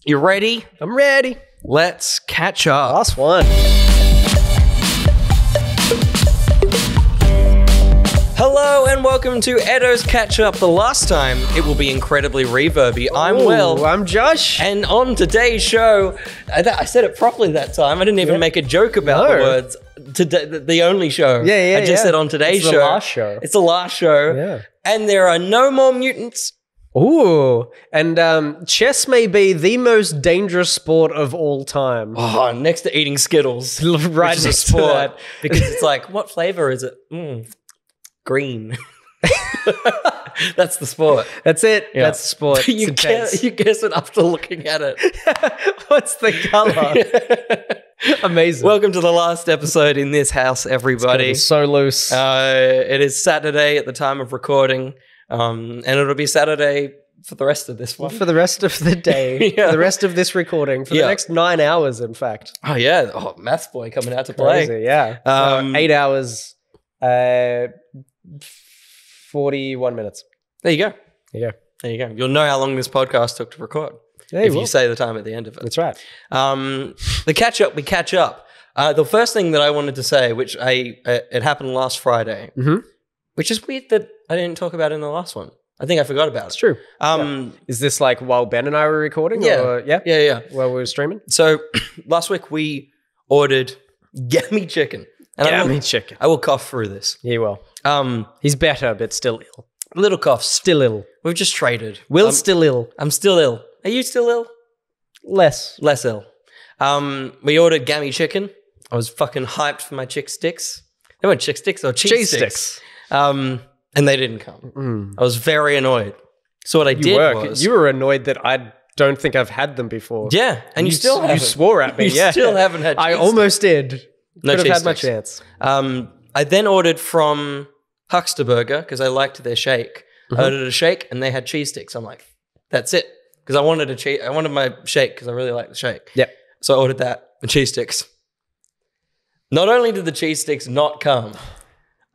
You ready? I'm ready. Let's catch up. Last one. Hello and welcome to Edo's Catch Up. The last time it will be incredibly reverby. I'm Will. I'm Josh. And on today's show, I said it properly that time. I didn't even make a joke about the words. Today, the only show. I just said on today's show. It's the last show. It's the last show. Yeah. And there are no more mutants. Ooh. And chess may be the most dangerous sport of all time. Oh, next to eating Skittles. Right which is a next to sport. that. Because it's like, what flavor is it? Green. That's the sport. That's it. Yeah. That's the sport. you guess it after looking at it. What's the color? Amazing. Welcome to the last episode in this house, everybody. It's so loose. It is Saturday at the time of recording, and it'll be Saturday for the rest of this one. For the rest of the day. Yeah. For the rest of this recording. For the next 9 hours, in fact. Oh, yeah. Oh, Maths Boy coming out to play. Crazy, yeah. 8 hours, 41 minutes. There you go. Yeah. There you go. You'll know how long this podcast took to record if you say the time at the end of it. That's right. The catch up, we catch up. The first thing that I wanted to say, which it happened last Friday, which is weird that I didn't talk about in the last one. I think I forgot about it. It's true. Is this like while Ben and I were recording? Yeah. Or, Yeah. While we were streaming? So last week we ordered gammy chicken. And chicken. I will cough through this. He will. He's better, but still ill. Little coughs. Still ill. We've just traded. Will's still ill. I'm still ill. Are you still ill? Less ill. We ordered gammy chicken. I was fucking hyped for my chick sticks. They weren't chick sticks, or cheese sticks. And they didn't come. I was very annoyed. So what I did was... You were annoyed that I don't think I've had them before. Yeah, and you still haven't. You swore at me, You still haven't had cheese I almost did. No Could cheese have had my sticks. chance. I then ordered from Huckster Burger because I liked their shake. I ordered a shake and they had cheese sticks. I'm like, that's it. Because I wanted my shake because I really like the shake. Yep. So I ordered that and cheese sticks. Not only did the cheese sticks not come,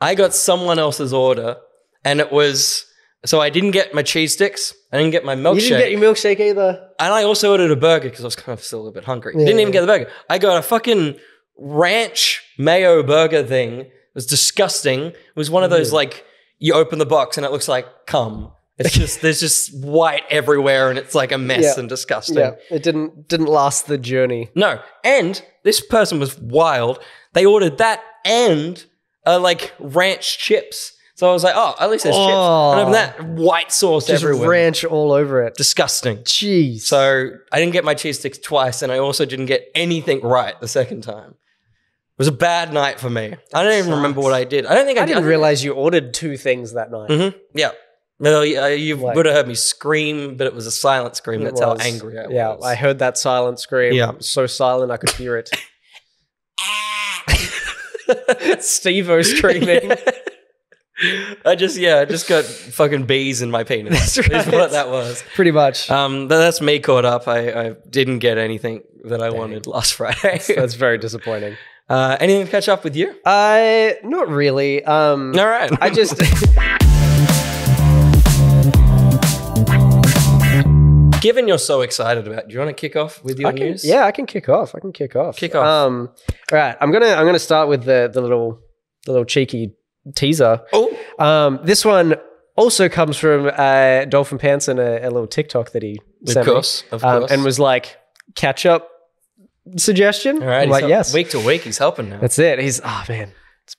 I got someone else's order and it was... So I didn't get my cheese sticks. I didn't get my milkshake. You didn't get your milkshake either? And I also ordered a burger because I was kind of still a bit hungry. Didn't even get the burger. I got a fucking ranch mayo burger thing. It was disgusting. It was one of those like you open the box and it looks like cum. It's just there's just white everywhere and it's like a mess and disgusting. Yeah, it didn't last the journey. No, and this person was wild. They ordered that and like ranch chips. So I was like, oh, at least there's chips. And open that, white sauce Just everywhere. ranch all over it. Disgusting. Jeez. So I didn't get my cheese sticks twice and I also didn't get anything right the second time. It was a bad night for me. I don't even remember what I did. I didn't realize you ordered 2 things that night. Yeah. Well, you would have heard me scream, but it was a silent scream. That's how angry I was. Yeah, I heard that silent scream. Yeah. It was so silent I could hear it. Steve-O screaming. I just got fucking bees in my penis. That's right. What that was. Pretty much. That's me caught up. I didn't get anything that I wanted last Friday. That's very disappointing. Anything to catch up with you? Not really. All right. I just... Given you're so excited about it, do you want to kick off with your news? Yeah, I can kick off. Kick off. All right. I'm gonna start with the little cheeky teaser. Oh. This one also comes from Dolphin Pants and a little TikTok that he sent me. Of course. And was like, catch up suggestion. All right. Like, yes. Week to week, he's helping now. That's it. It's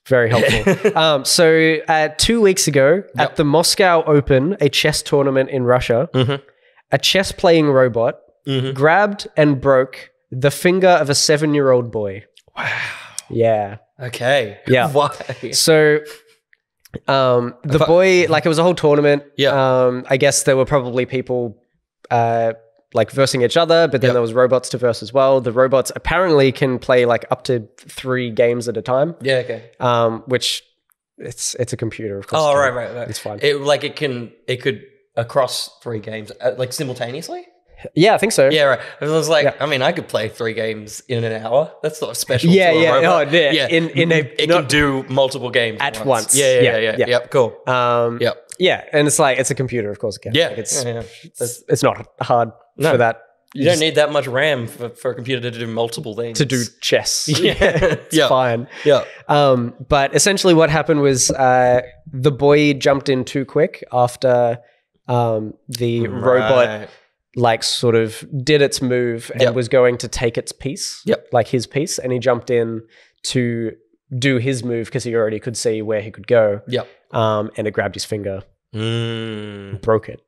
very helpful. So 2 weeks ago at the Moscow Open, a chess tournament in Russia, a chess playing robot grabbed and broke the finger of a 7-year-old boy. Wow. Yeah. Okay. Yeah. Why? So the boy, like it was a whole tournament. Yeah. I guess there were probably people like versing each other, but then there was robots to verse as well. The robots apparently can play like up to 3 games at a time. Yeah, okay. Which it's a computer, of course. Oh, right. It's fine. It could across 3 games like simultaneously? Yeah, I think so. Yeah, right. I was like, I mean, I could play 3 games in an hour. That's not special. Yeah. Robot. Oh, yeah. It can do multiple games at once. Yeah. Yep. Cool. Yeah, and it's like it's a computer, of course. It can. Yeah. Like it's not hard for that You don't need that much RAM for a computer to do multiple things. To do chess. Yeah. It's fine. Yeah. But essentially what happened was the boy jumped in too quick after the robot like sort of did its move and was going to take its piece, like his piece, and he jumped in to do his move because he already could see where he could go. Yep. And it grabbed his finger, broke it.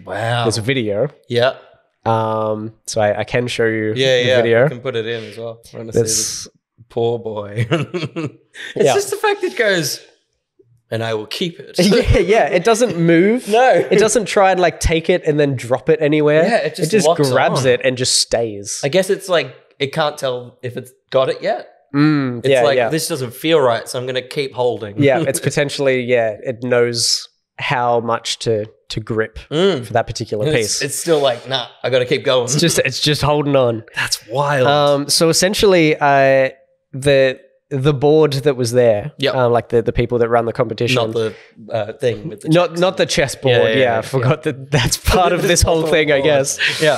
Wow. There's a video. Yeah. So I can show you the Yeah. video. I can put it in as well. I want to see this poor boy. It's just the fact it goes, and I will keep it. yeah. It doesn't move. No. It doesn't try and like take it and then drop it anywhere. Yeah, it just grabs locks on. it and just stays. I guess it's like it can't tell if it's got it yet. It's this doesn't feel right, so I'm going to keep holding. Yeah, it's potentially, it knows how much to grip for that particular piece. It's still like, nah, I got to keep going. It's just holding on. That's wild. So essentially, the board that was there, like the people that run the competition, not the thing with the not the chessboard. I forgot that that's part of this whole thing, I guess. Yeah.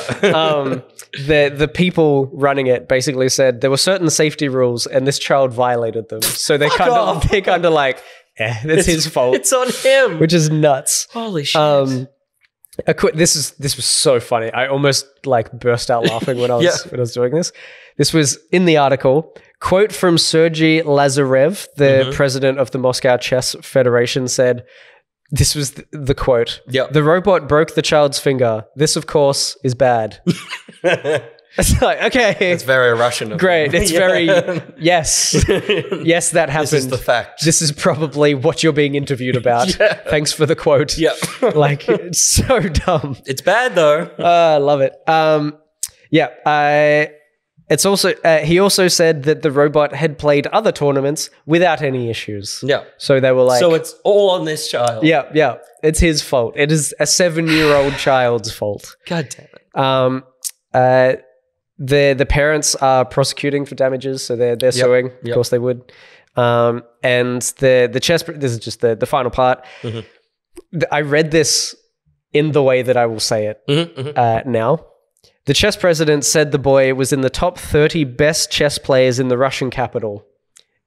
The people running it basically said there were certain safety rules and this child violated them. So they kind of like, it's his fault. It's on him. Which is nuts. Holy shit. This was so funny. I almost like burst out laughing when I was doing this. This was in the article. Quote from Sergei Lazarev, the president of the Moscow Chess Federation, said, this was the quote. Yep. The robot broke the child's finger. This, of course, is bad. It's like, okay. It's very Russian of great. them. It's very, yes. Yes, that happened. This is the fact. This is probably what you're being interviewed about. Thanks for the quote. Yeah. Like, it's so dumb. It's bad, though. I love it. It's also he also said that the robot had played other tournaments without any issues. Yeah. So they were like, so it's all on this child. Yeah. It's his fault. It is a 7-year-old child's fault. God damn it. The parents are prosecuting for damages, so they're suing. Of course they would. And the chess. This is just the final part. I read this in the way that I will say it now. The chess president said the boy was in the top 30 best chess players in the Russian capital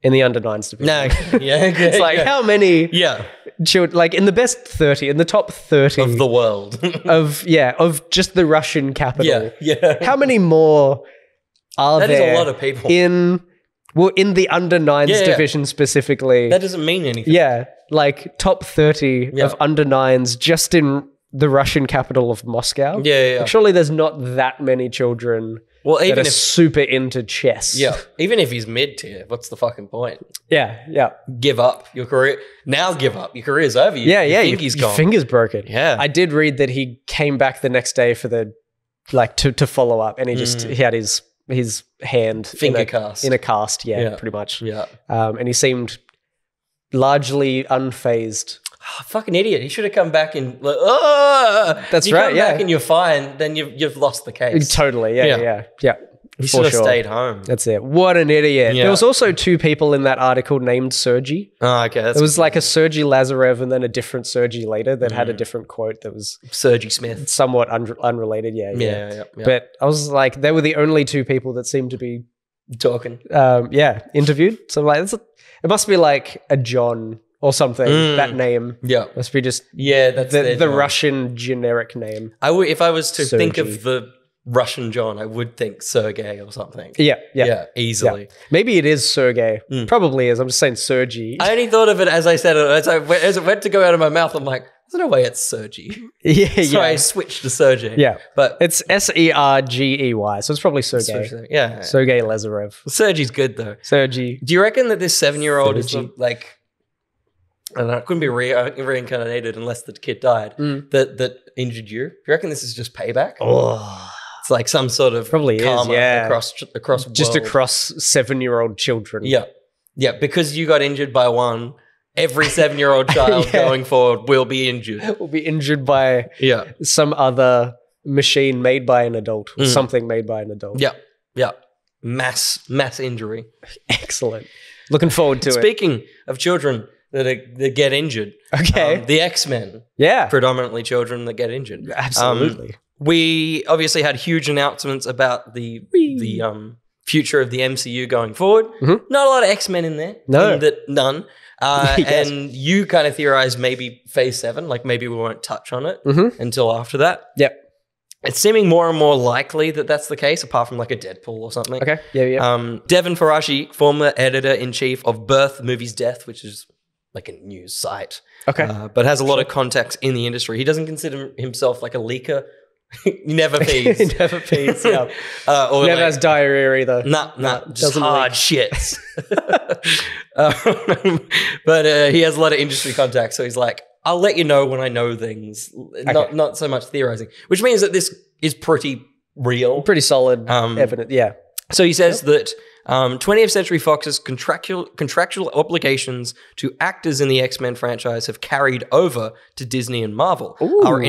in the under-9s division. No, It's like, how many children, like in the best 30, in the top 30 of the world. of just the Russian capital. Yeah. How many more are there? That is a lot of people. In the under-9s division specifically. That doesn't mean anything. Yeah, like top 30 of under-9s just in the Russian capital of Moscow. Yeah. Like, surely there's not that many children that are super into chess. Yeah. Even if he's mid-tier, what's the fucking point? Yeah. Give up your career. Now give up. Your carear's over. Your finger's gone. Your finger's broken. Yeah. I did read that he came back the next day for to follow up, and he had his hand finger cast in a cast. Yeah, pretty much. Yeah. And he seemed largely unfazed. Oh, fucking idiot. He should have come back and like, That's you right, come back and you're fine, then you've lost the case. Totally, yeah. He should have stayed home. That's it. What an idiot. Yeah. There was also 2 people in that article named Sergei. Oh, okay. There was like a Sergei Lazarev and then a different Sergei later that had a different quote that was Sergei Smith. Somewhat unrelated, yeah. Yeah. But I was like, they were the only 2 people that seemed to be talking. Interviewed. So I'm like, it must be like a John or something. That name. Yeah. Must be just that's the Russian generic name. If I was to Sergei. think of the Russian John, I would think Sergei or something. Yeah, easily. Yeah. Maybe it is Sergei. Probably is. I'm just saying Sergei. I only thought of it as I said it. As it went to go out of my mouth, I'm like, there's no way it's Sergei. So I switched to Sergei. Yeah. But it's Sergey, so it's probably Sergei. Yeah. Sergei Lazarev. Sergei's good though. Sergei. Do you reckon that this 7-year-old is like, I don't know, it couldn't be reincarnated unless the kid died, that injured you? Do you reckon this is just payback? Oh. It's like some sort of probably karma across just across 7-year-old children. Yeah, because you got injured by one, every 7-year-old child going forward will be injured. Will be injured by some other machine made by an adult or something made by an adult. Yeah. Mass injury. Excellent. Looking forward to it. Speaking of children that get injured. Okay. The X-Men. Yeah. Predominantly children that get injured. Absolutely. we obviously had huge announcements about the future of the MCU going forward. Not a lot of X-Men in there. No. None. Yes. And you kind of theorized maybe Phase 7, like maybe we won't touch on it until after that. Yep. It's seeming more and more likely that that's the case, apart from like a Deadpool or something. Okay. Yeah. Devin Farashi, former editor-in-chief of Birth Movies Death, which is like a news site. Okay. But has a lot of contacts in the industry. He doesn't consider himself like a leaker. He never pees. He never pees, yeah. Or never has diarrhea either. Nah, just hard shits. But he has a lot of industry contacts, so he's like, I'll let you know when I know things. Okay. Not so much theorizing, which means that this is pretty real. Pretty solid evidence, yeah. So he says that 20th Century Fox's contractual obligations to actors in the X-Men franchise have carried over to Disney and Marvel, are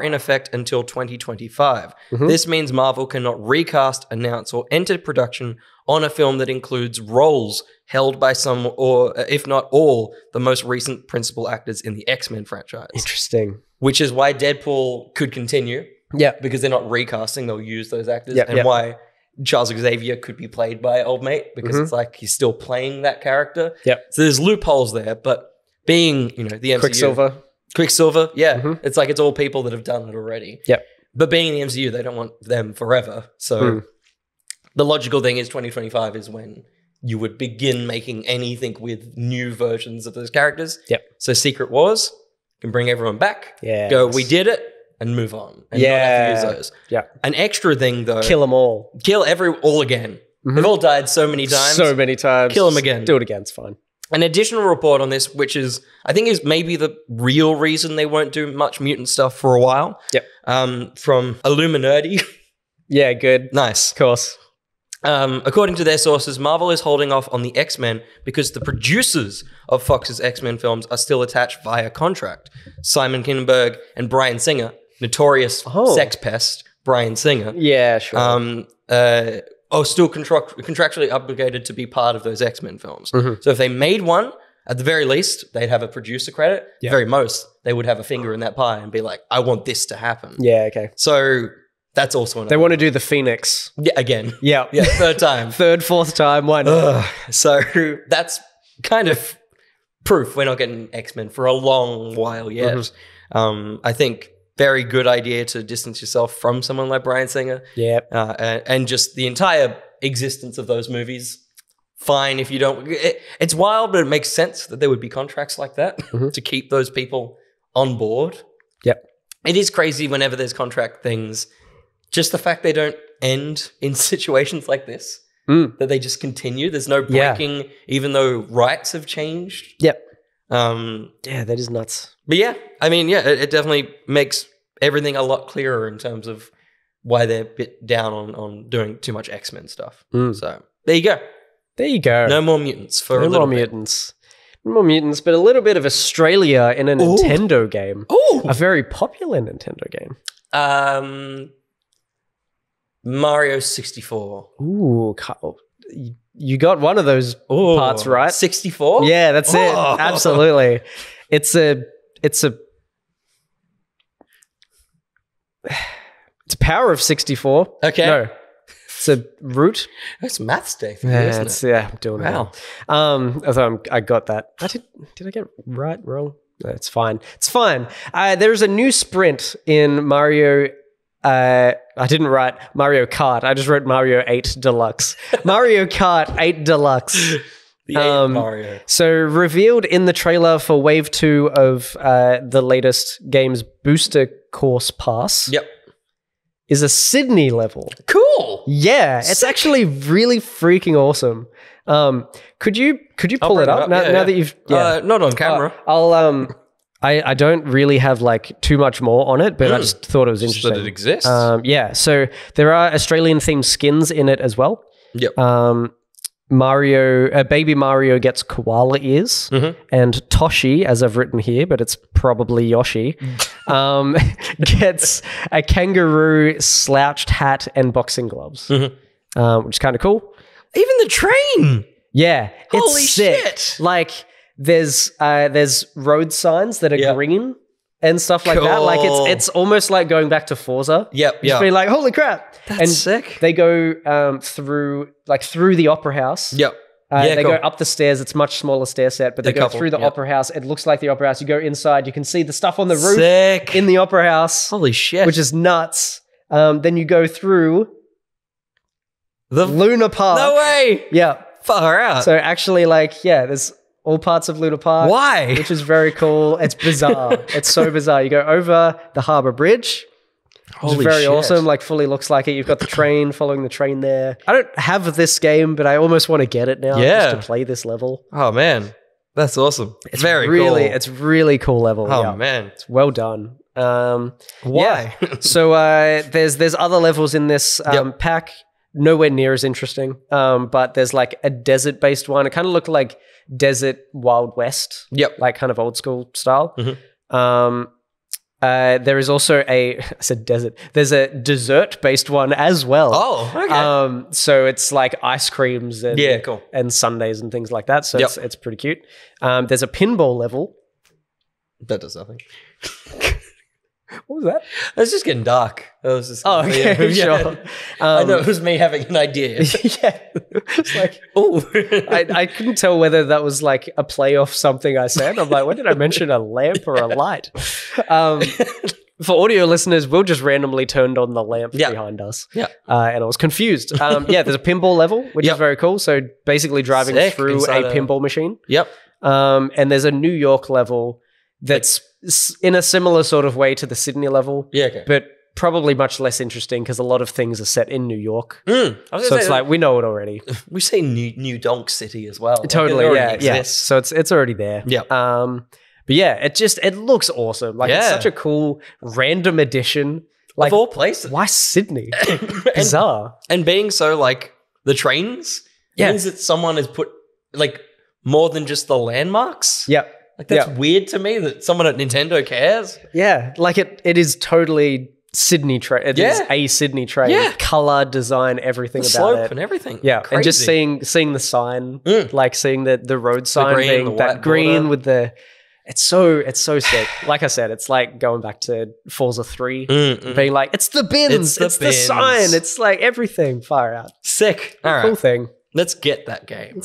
in effect until 2025. This means Marvel cannot recast, announce, or enter production on a film that includes roles held by some, or if not all, the most recent principal actors in the X-Men franchise. Interesting. Which is why Deadpool could continue. Yeah. Because they're not recasting, they'll use those actors. And why Charles Xavier could be played by Old Mate, because it's like he's still playing that character. Yep. So there's loopholes there, but being, the MCU. Quicksilver, yeah. It's like it's all people that have done it already. Yep. But being in the MCU, they don't want them forever. So the logical thing is 2025 is when you would begin making anything with new versions of those characters. Yep. So Secret Wars can bring everyone back. Yeah. Go, we did it. And move on. And not have to use those. Yeah. An extra thing, though. Kill them all. Kill all again. They've all died so many times. So many times. Kill them again. Do it again. It's fine. An additional report on this, which I think is maybe the real reason they won't do much mutant stuff for a while. Yep. From Illuminati. Yeah, good. Nice. Of course. According to their sources, Marvel is holding off on the X-Men because the producers of Fox's X-Men films are still attached via contract. Simon Kinberg and Bryan Singer, notorious sex pest Bryan Singer. Yeah, sure. Are still contractually obligated to be part of those X-Men films. So if they made one, at the very least, they'd have a producer credit. At the very most, they would have a finger in that pie and be like, I want this to happen. Yeah, okay. So that's also they want to do the Phoenix. Yeah, again. Yeah. Third time. Third, fourth time, why not? So that's kind of proof we're not getting X-Men for a long while yet. I think very good idea to distance yourself from someone like Bryan Singer. Yeah. And just the entire existence of those movies. Fine if you don't. It's wild, but it makes sense that there would be contracts like that to keep those people on board. Yep. It is crazy whenever there's contract things. Just the fact they don't end in situations like this, that they just continue. There's no breaking, even though rights have changed. Yep. Yeah, that is nuts. But yeah, I mean, it definitely makes everything a lot clearer in terms of why they're a bit down on doing too much X-Men stuff. So there you go. There you go. No more mutants for a little bit. No more mutants, but a little bit of Australia in a Nintendo game. Ooh. A very popular Nintendo game. Mario 64. Ooh, you got one of those parts right. 64? Yeah, that's it. Absolutely. It's a power of 64. Okay. No. It's a root. That's maths day for you, isn't it? Yeah, I'm doing it. Wow. I got that. Did I get right, wrong? No, it's fine. It's fine. There's a new sprint in Mario. I didn't write Mario Kart. I just wrote Mario 8 Deluxe. Mario Kart 8 Deluxe. The 8 Mario. So revealed in the trailer for Wave 2 of the latest game's booster course pass. Yep. Is a Sydney level. Cool. Yeah, it's actually really freaking awesome. Could you pull it up now that you've not on camera. I don't really have like too much more on it, but I just thought it was interesting. That it exists. Yeah, so there are Australian themed skins in it as well. Yep. Baby Mario gets koala ears, and Toshi, as I've written here, but it's probably Yoshi, gets a kangaroo slouched hat and boxing gloves, which is kind of cool. Even the train. Yeah, holy it's sick. Shit! Like there's road signs that are green. and stuff like that. Like it's almost like going back to Forza. Yep. Just being like, holy crap. That's sick. They go through the opera house. Yep. They go up the stairs. It's a much smaller stair set, but they go through the opera house. It looks like the opera house. You go inside. You can see the stuff on the roof in the opera house. Holy shit. Which is nuts. Then you go through the Luna Park. No way. Yeah. Far out. So actually, like, there's all parts of Luna Park. Why? Which is very cool. It's bizarre. It's so bizarre. You go over the Harbour Bridge, which is very awesome. Like, fully looks like it. You've got the train, following the train there. I don't have this game, but I almost want to get it now just to play this level. Oh, man. That's awesome. It's very cool. It's really cool level. Oh, man. It's well done. Why? So there's other levels in this pack. Nowhere near as interesting. But there's like a desert-based one. It kind of looked like Desert Wild West. Yep. Like kind of old school style. Mm-hmm. There is also I said desert. There's a dessert-based one as well. Oh, okay. So it's like ice creams and cool. and sundaes and things like that. So it's pretty cute. There's a pinball level. That does nothing. What was that? It's just getting dark. Okay, sure. I know it was me having an idea. It's like, I couldn't tell whether that was like a play off something I said. I'm like, when did I mention a lamp or a light? For audio listeners, Will just randomly turned on the lamp behind us. Yeah. And I was confused. There's a pinball level, which is very cool. So basically driving through a pinball machine. Yep. And there's a New York level that's in a similar sort of way to the Sydney level. Yeah, okay. But probably much less interesting because a lot of things are set in New York. So it's like, we know it already. We say New Donk City as well. Totally, yeah. So it's already there. Yeah. But yeah, it looks awesome. Like it's such a cool random edition. Like, of all places. Why Sydney? Bizarre. And being so like the trains means that someone has put like more than just the landmarks. Yep. Like that's weird to me that someone at Nintendo cares. Yeah, like it is totally Sydney train. It is a Sydney train. Yeah. Color, design, everything about slope it. And everything. Yeah, crazy. And just seeing the sign, like seeing the road sign being that green with the. It's so sick. Like I said, it's like going back to Forza 3, being like, it's the bins, it's the sign, it's like everything. Far out. Sick. All right. Cool thing. Let's get that game.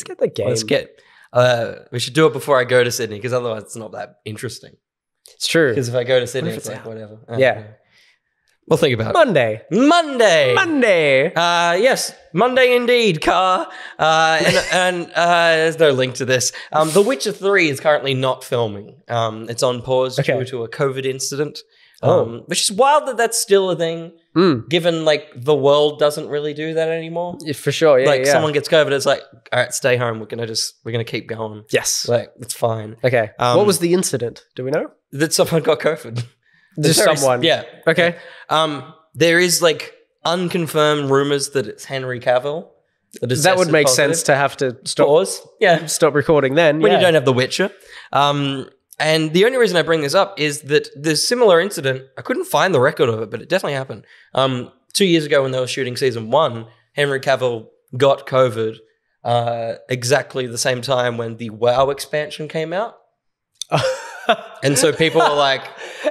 We should do it before I go to Sydney because otherwise it's not that interesting. It's true. Because if I go to Sydney, it's like whatever. We'll think about it. Monday. Yes, Monday indeed, Car. And there's no link to this. The Witcher 3 is currently not filming. It's on pause due to a COVID incident. Which is wild that that's still a thing, given like the world doesn't really do that anymore. Yeah, for sure. Yeah, like someone gets COVID, it's like, all right, stay home. We're gonna keep going. Yes, like it's fine. Okay. What was the incident? Do we know? That someone got COVID. Just someone. Yeah. Okay. There is like unconfirmed rumors that it's Henry Cavill. That would make sense to have to stop recording then. When you don't have The Witcher. And the only reason I bring this up is that the similar incident, I couldn't find the record of it, but it definitely happened. 2 years ago when they were shooting season 1, Henry Cavill got COVID exactly the same time when the WoW expansion came out. And so people were like...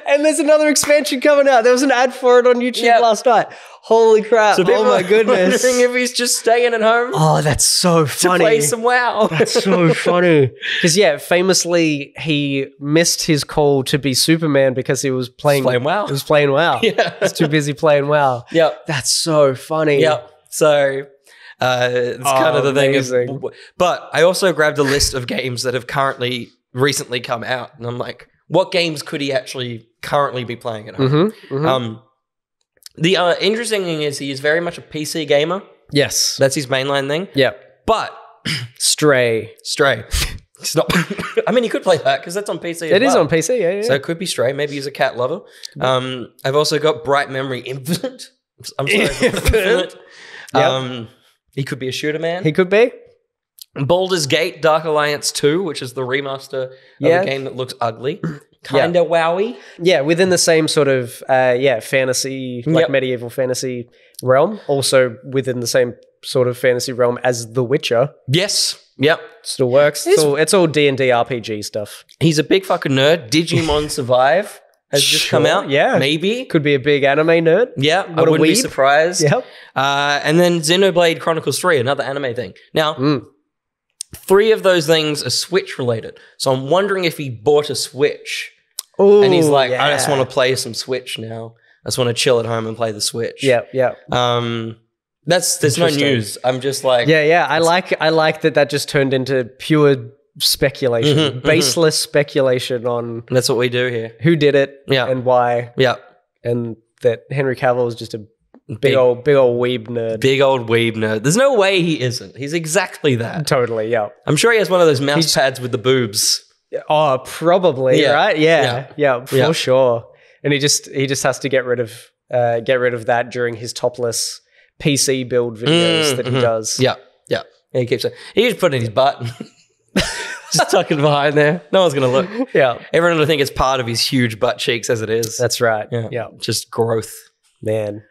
And there's another expansion coming out. There was an ad for it on YouTube last night. Holy crap. So oh my goodness. Wondering if he's just staying at home. Oh, that's so funny. To play some WoW. That's so funny. Because famously he missed his call to be Superman because he was playing WoW. He was playing WoW. Yeah. He was too busy playing WoW. Yep. That's so funny. Yep. So... it's kind of the thing. But I also grabbed a list of games that have recently come out. And I'm like, what games could he actually currently be playing at home? The interesting thing is he is very much a PC gamer. Yes. That's his mainline thing. Yeah. But... Stray. It's not... I mean, you could play that because that's on PC It is on PC, yeah. So it could be Stray. Maybe he's a cat lover. I've also got Bright Memory Infinite. I'm sorry. Infinite. He could be a shooter man. He could be. Baldur's Gate Dark Alliance 2, which is the remaster of a game that looks ugly. Kind of wowy. Yeah, within the same sort of, fantasy, like medieval fantasy realm. Also within the same sort of fantasy realm as The Witcher. Yes. Yep. Still works. It's all D&D RPG stuff. He's a big fucking nerd. Digimon Survive has just come out. Yeah. Maybe. Could be a big anime nerd. Yeah, I What a wouldn't be weeb. surprised. Yep. And then Xenoblade Chronicles 3, another anime thing. Now, 3 of those things are Switch related. So I'm wondering if he bought a Switch. Ooh, And he's like, yeah. I just want to play some Switch now. I just want to chill at home and play the Switch. Yeah. There's no news. I'm just like, Yeah. I like that just turned into pure speculation, baseless speculation on that's what we do here. who did it Yeah. and why. Yeah. And that Henry Cavill is just a big old weeb nerd. Big old weeb nerd. There's no way he isn't. He's exactly that. Totally, yeah. I'm sure he has one of those mouse pads with the boobs. Oh, probably, Yeah. right? Yeah, for Yeah. sure. And he just has to get rid of that during his topless PC build videos that he does. Yeah. He keeps it. He just put it in his butt. Just tuck it behind there. No one's going to look. Yeah. Everyone will think it's part of his huge butt cheeks as it is. That's right. Yeah. Just growth. Man.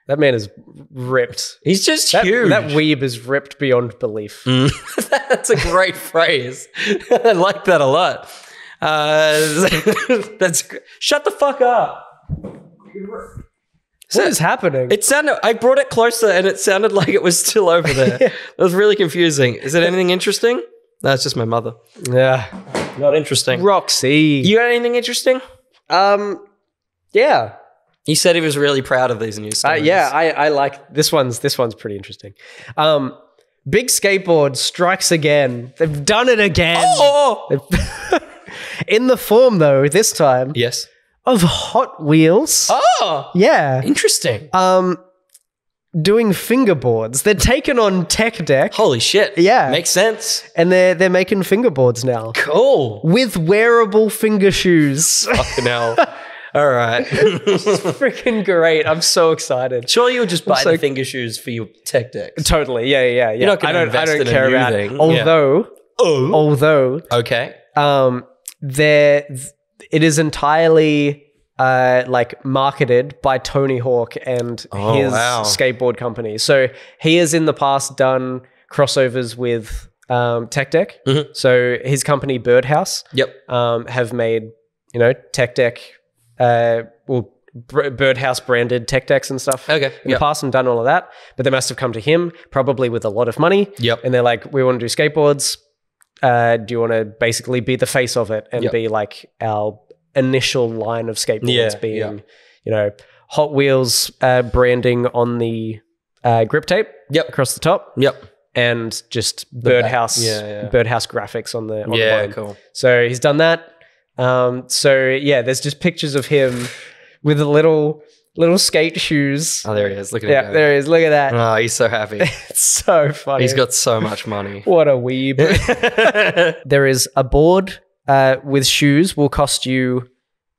That man is ripped. He's just That huge. weeb is ripped beyond belief. That's a great phrase. I like that a lot. Shut the fuck up. What is happening? It sounded. I brought it closer, and it sounded like it was still over there. It was really confusing. Is it anything interesting? No, it's just my mother. Yeah. Not interesting. Roxy. You got anything interesting? Yeah. He said he was really proud of these new stories. Yeah, I like this one's pretty interesting. Big Skateboard strikes again. They've done it again. Oh! In the form though, this time Yes. of Hot Wheels. Oh! Yeah. Interesting. Doing fingerboards. They're taking on Tech Deck. Holy shit. Yeah. Makes sense. And they're making fingerboards now. Cool. With wearable finger shoes. Fucking hell. All right. Freaking great. I'm so excited. Sure, you'll just buy the finger shoes for your tech decks. Totally. Yeah. You're not gonna I invest don't in a care new about thing. it. Although, Okay. it is entirely like marketed by Tony Hawk and his skateboard company. So he has in the past done crossovers with Tech Deck. So his company Birdhouse have made, Tech Deck, Birdhouse branded Tech Decks and stuff in the past and done all of that. But they must have come to him probably with a lot of money. And they're like, we want to do skateboards. Do you want to basically be the face of it and be like our initial line of skateboards being, Hot Wheels branding on the grip tape across the top. And just Birdhouse graphics on the bottom. Cool. So he's done that. There's just pictures of him with the little skate shoes. Oh, there he is. Look at him. Yeah, there he is. Look at that. Oh, he's so happy. It's so funny. He's got so much money. What a weeb. There is a board with shoes will cost you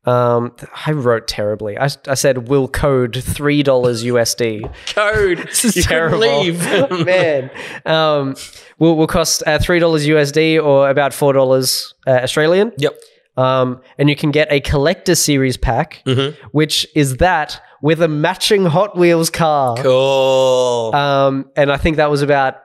I wrote terribly. I said will code $3 USD. Code. This is you terrible. Leave. Man. Will cost $3 USD or about $4 Australian. And you can get a collector series pack, which is that with a matching Hot Wheels car. Cool. And I think that was about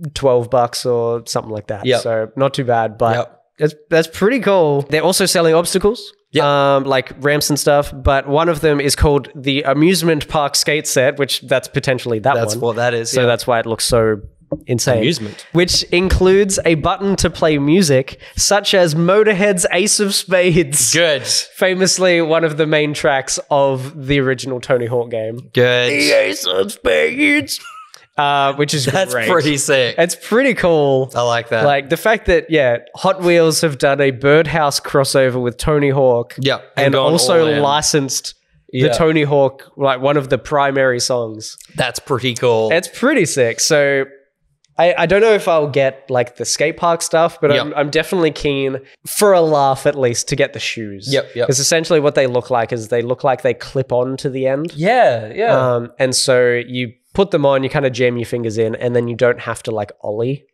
$12 or something like that. So not too bad, but that's pretty cool. They're also selling obstacles. Like ramps and stuff, but one of them is called the Amusement Park Skate Set, which that's potentially that's what that is. So that's why it looks so insane. Amusement. Which includes a button to play music, such as Motorhead's Ace of Spades. Good. Famously one of the main tracks of the original Tony Hawk game. Good. The Ace of Spades. Which is That's great. pretty sick. It's pretty cool. I like that. Like the fact that, Hot Wheels have done a Birdhouse crossover with Tony Hawk. And also licensed the Tony Hawk, like one of the primary songs. That's pretty cool. It's pretty sick. So I don't know if I'll get like the skate park stuff, but I'm definitely keen for a laugh at least to get the shoes. Because essentially what they look like is they look like they clip on to the end. And so you put them on, you kind of jam your fingers in, and then you don't have to like ollie.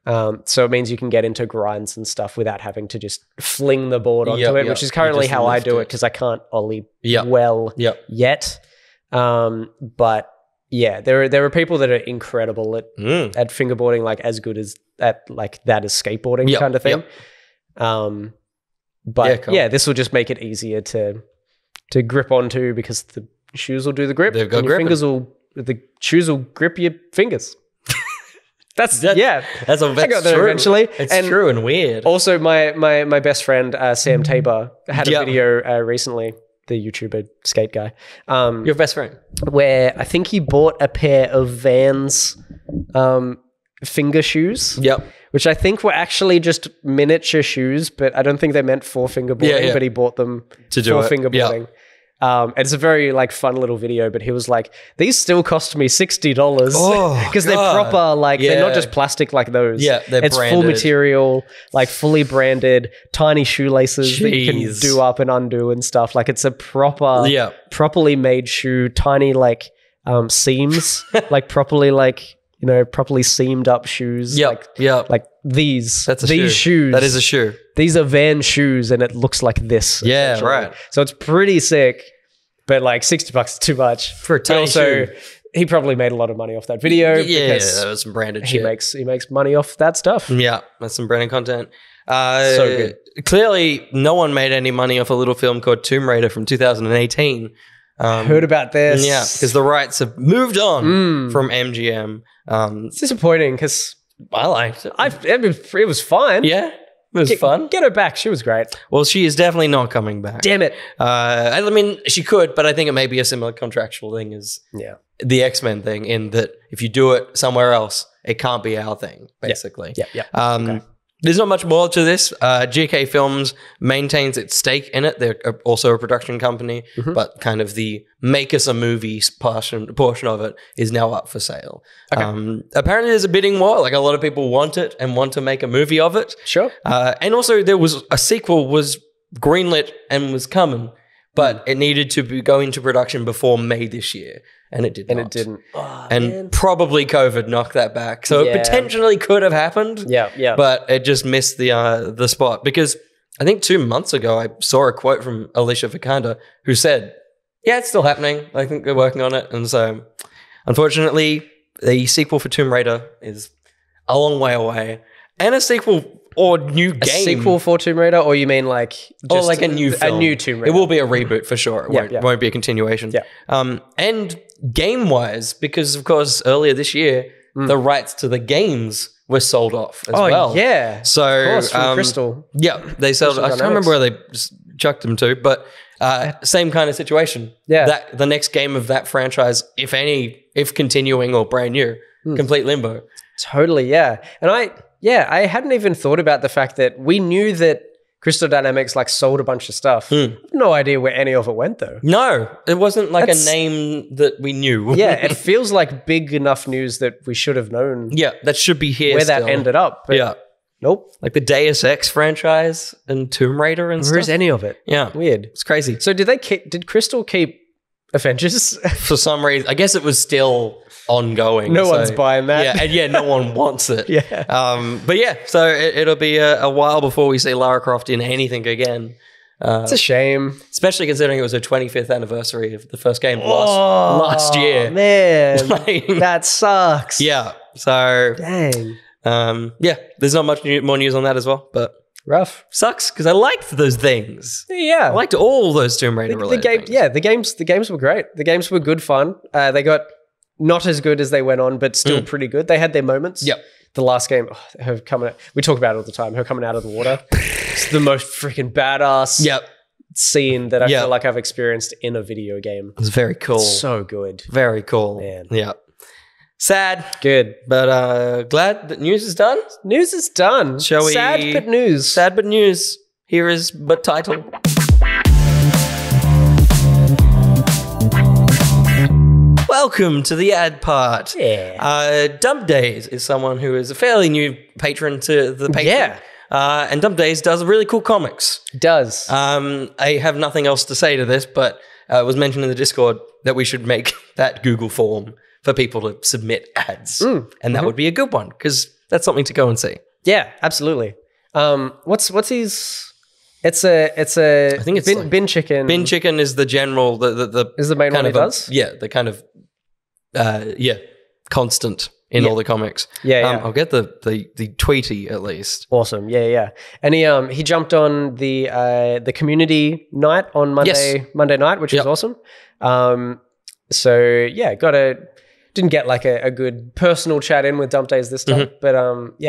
So it means you can get into grinds and stuff without having to just fling the board onto it, which is currently how I do it because I can't ollie well yet. But yeah, there are people that are incredible at fingerboarding, like as good as at like that as skateboarding kind of thing. But cool. this will just make it easier to to grip onto because the shoes will do the grip. They've got and your gripping. the shoes will grip your fingers. That's That's I got there true. eventually. It's true and weird. Also, my best friend Sam Tabor had a video recently. The YouTuber skate guy. Your best friend. Where I think he bought a pair of Vans finger shoes. Yep. Which I think were actually just miniature shoes, but I don't think they meant for fingerboarding, but he bought them to do for it. fingerboarding. And it's a very like fun little video, but he was like, these still cost me $60 because they're proper, like they're not just plastic like those. Yeah, it's branded. full material, like fully branded, tiny shoelaces that you can do up and undo and stuff. Like it's a proper, properly made shoe, tiny like seams, like properly like, you know, properly seamed up shoes. Like these. That's a these shoes. That is a shoe. These are Van shoes and it looks like this. Yeah, right. So it's pretty sick, but like $60 is too much. For a tiny shoe. He probably made a lot of money off that video. Yeah, that was some branded shit. He makes money off that stuff. Yeah, that's some branded content. So good. Clearly, no one made any money off a little film called Tomb Raider from 2018. Heard about this. Yeah, because the rights have moved on from MGM. It's disappointing because I liked it. It was fine. Yeah, it was fun. Get her back. She was great. Well, she is definitely not coming back. Damn it. I mean, she could, but I think it may be a similar contractual thing as the X-Men thing in that if you do it somewhere else, it can't be our thing, basically. Yeah. Okay. There's not much more to this. GK Films maintains its stake in it. They're also a production company, but kind of the make us a movie portion of it is now up for sale. Okay. Apparently there's a bidding war. Like a lot of people want it and want to make a movie of it. Sure. And also there was a sequel was greenlit and was coming, but it needed to go into production before May this year. And it did not. And it didn't. Oh, and man. Probably COVID knocked that back. So it potentially could have happened. Yeah. But it just missed the spot. Because I think 2 months ago, I saw a quote from Alicia Vikander who said, yeah, it's still happening. I think they're working on it. And so, unfortunately, the sequel for Tomb Raider is a long way away. And a sequel or new game. A sequel for Tomb Raider, or you mean like just like a new film. A new Tomb Raider. It will be a reboot for sure. It won't be a continuation. Yeah. And game-wise, because of course earlier this year, the rights to the games were sold off as well. Oh, yeah. So, of course, from Crystal. Yeah, they sold. I can't remember where they just chucked them to, but same kind of situation. Yeah. That the next game of that franchise, if continuing or brand new, complete limbo. Totally, yeah. And I hadn't even thought about the fact that we knew that Crystal Dynamics like sold a bunch of stuff. No idea where any of it went though. No, it wasn't like a name that we knew. Yeah, it feels like big enough news that we should have known. Yeah, that should be here where still. that ended up. But nope. Like the Deus Ex franchise and Tomb Raider and stuff. Where's any of it? Yeah. Weird. It's crazy. So did Crystal keep Avengers? For some reason. I guess it was still ongoing. No one's buying that. Yeah, and no one wants it. Yeah. But yeah, so it'll be a while before we see Lara Croft in anything again. It's a shame. Especially considering it was her 25th anniversary of the first game last year. Man, Like, that sucks. Yeah. So, dang. Yeah, there's not much more news on that as well, but rough. Sucks because I liked those things. Yeah. I liked all those Tomb Raider related things. Yeah, the games were great. The games were good fun. They got not as good as they went on, but still pretty good. They had their moments. Yep. The last game, her coming out, we talk about it all the time, her coming out of the water. It's the most freaking badass scene that I feel like I've experienced in a video game. It was very cool. So good. Very cool. Man. Yeah. Sad. Good. But glad that news is done. News is done. Shall we? Sad but news. Sad but news. Here is but title. Welcome to the ad part. Yeah. Dump Days is someone who is a fairly new patron to the Patreon. Yeah. And Dump Days does really cool comics. It does. I have nothing else to say to this, but it was mentioned in the Discord that we should make that Google form for people to submit ads. And that would be a good one because that's something to go and see. Yeah, absolutely. What's his... It's a I think it's bin chicken. Bin chicken is the general the is the main one he does? Yeah, the kind of constant in all the comics. Yeah, I'll get the Tweety at least. Awesome. Yeah. And he jumped on the community night on Monday night, which was awesome. So yeah, didn't get like a good personal chat in with Dump Days this time, but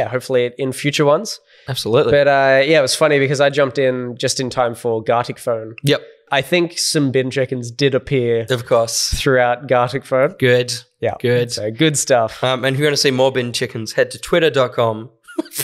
hopefully in future ones. Absolutely. But it was funny because I jumped in just in time for Gartic Phone. Yep. I think some bin chickens did appear, of course, throughout Gartic Phone. Good. Yeah. Good. So good stuff. And if you want to see more bin chickens, head to twitter.com.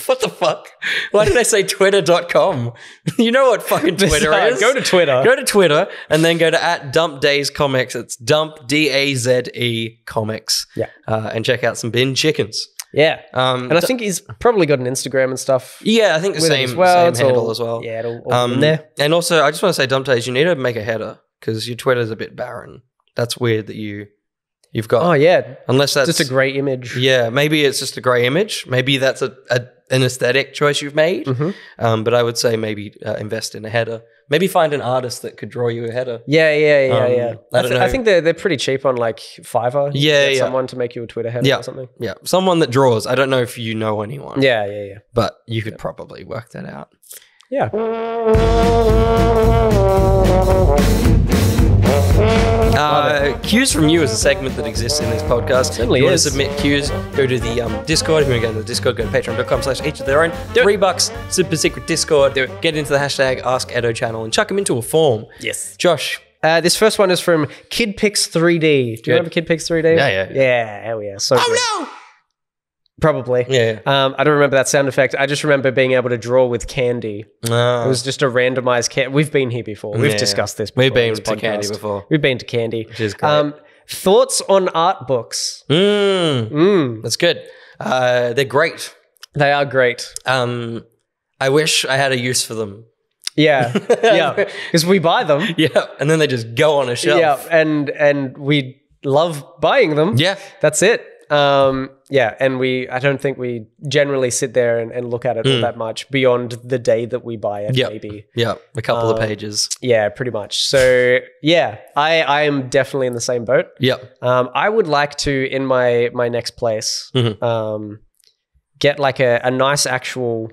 What the fuck? Why did I say twitter.com? You know what fucking Twitter is. Go to Twitter. Go to Twitter and then go to @DumpDaysComics. It's Dump DAZE Comics. Yeah. And check out some bin chickens. Yeah. And I think he's probably got an Instagram and stuff. Yeah, I think the same handle as well. Yeah, it'll all in there. And also, I just want to say, Dump Days, you need to make a header because your Twitter's a bit barren. That's weird that you've got. Oh, yeah. Unless that's just a grey image. Yeah, maybe it's just a grey image. Maybe that's an aesthetic choice you've made. But I would say maybe invest in a header. Maybe find an artist that could draw you a header. Yeah. I don't know. I think they're pretty cheap on like Fiverr. Yeah. Someone to make you a Twitter header or something. Yeah, someone that draws. I don't know if you know anyone. Yeah. But you could probably work that out. Yeah. Cues from You is a segment that exists in this podcast. Certainly if you is. want to submit cues, go to the Discord. If you want to go to the Discord, go to patreon.com/each of their own. $3, super secret Discord. Get into the hashtag #AskEtto and chuck them into a form. Yes. Josh. This first one is from Kid Picks 3D. Do you remember Kid Picks 3D? Yeah. Yeah, hell yeah. So good. No! Probably. Yeah. I don't remember that sound effect. I just remember being able to draw with candy. It was just a randomized candy. We've been here before. We've discussed this before. We've been to candy before. We've been to candy. Which is great. Thoughts on art books? That's good. They're great. They are great. I wish I had a use for them. Yeah. Because we buy them. Yeah. And then they just go on a shelf. Yeah. And we love buying them. Yeah. That's it. And I don't think we generally sit there and look at it all that much beyond the day that we buy it, maybe. Yeah, a couple of pages. Yeah, pretty much. So, yeah, I am definitely in the same boat. Yep. I would like to, in my next place, get like a nice actual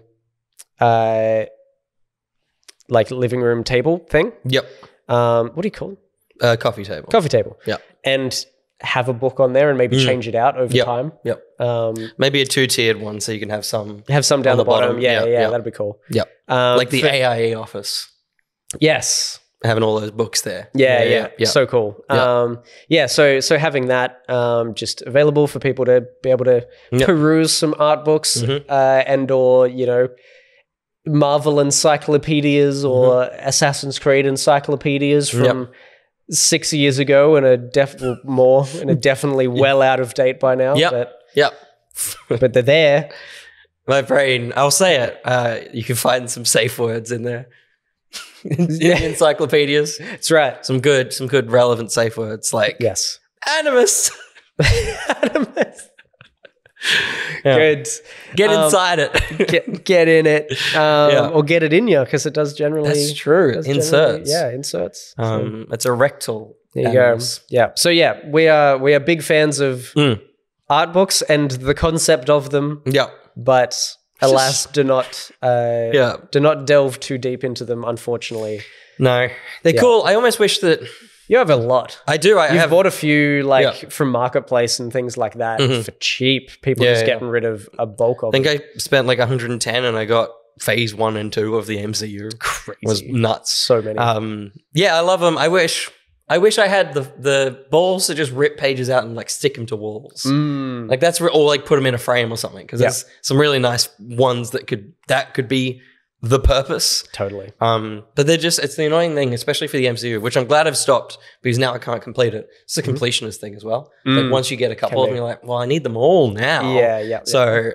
like living room table thing. Yep. What do you call it? Coffee table. Coffee table. Yeah. And have a book on there and maybe change it out over time. Yep. Maybe a 2-tiered one so you can have some down the bottom. Yeah, that'd be cool. Yep. Like the AIE office. Yes. Having all those books there. Yeah. So cool. Yep. So having that just available for people to be able to peruse some art books and or, Marvel encyclopedias or Assassin's Creed encyclopedias from 6 years ago and are definitely well out of date by now. But they're there. My brain, I'll say it. You can find some safe words in there. in the encyclopedias. That's right. Some good relevant safe words like animus. Animus. Good. Get inside it. Get in it. Or get it in you because it does generally. That's true. Inserts. Inserts. It's a rectal. There you go. Yeah. So we are big fans of art books and the concept of them. Yeah. But alas, do not delve too deep into them, unfortunately. No. They're cool. I almost wish that you have a lot. I do. I have bought a few from Marketplace and things like that for cheap. People just getting rid of a bulk of them. I think I spent like 110 and I got phase 1 and 2 of the MCU. Crazy. It was nuts. So many. I love them. I wish I had the balls to just rip pages out and like stick them to walls. Like that's or like put them in a frame or something because there's some really nice ones that could be the purpose. Totally. But it's the annoying thing, especially for the MCU, which I'm glad I've stopped because now I can't complete it. It's a completionist thing as well. Like once you get a couple of them, you're like, well, I need them all now. Yeah. So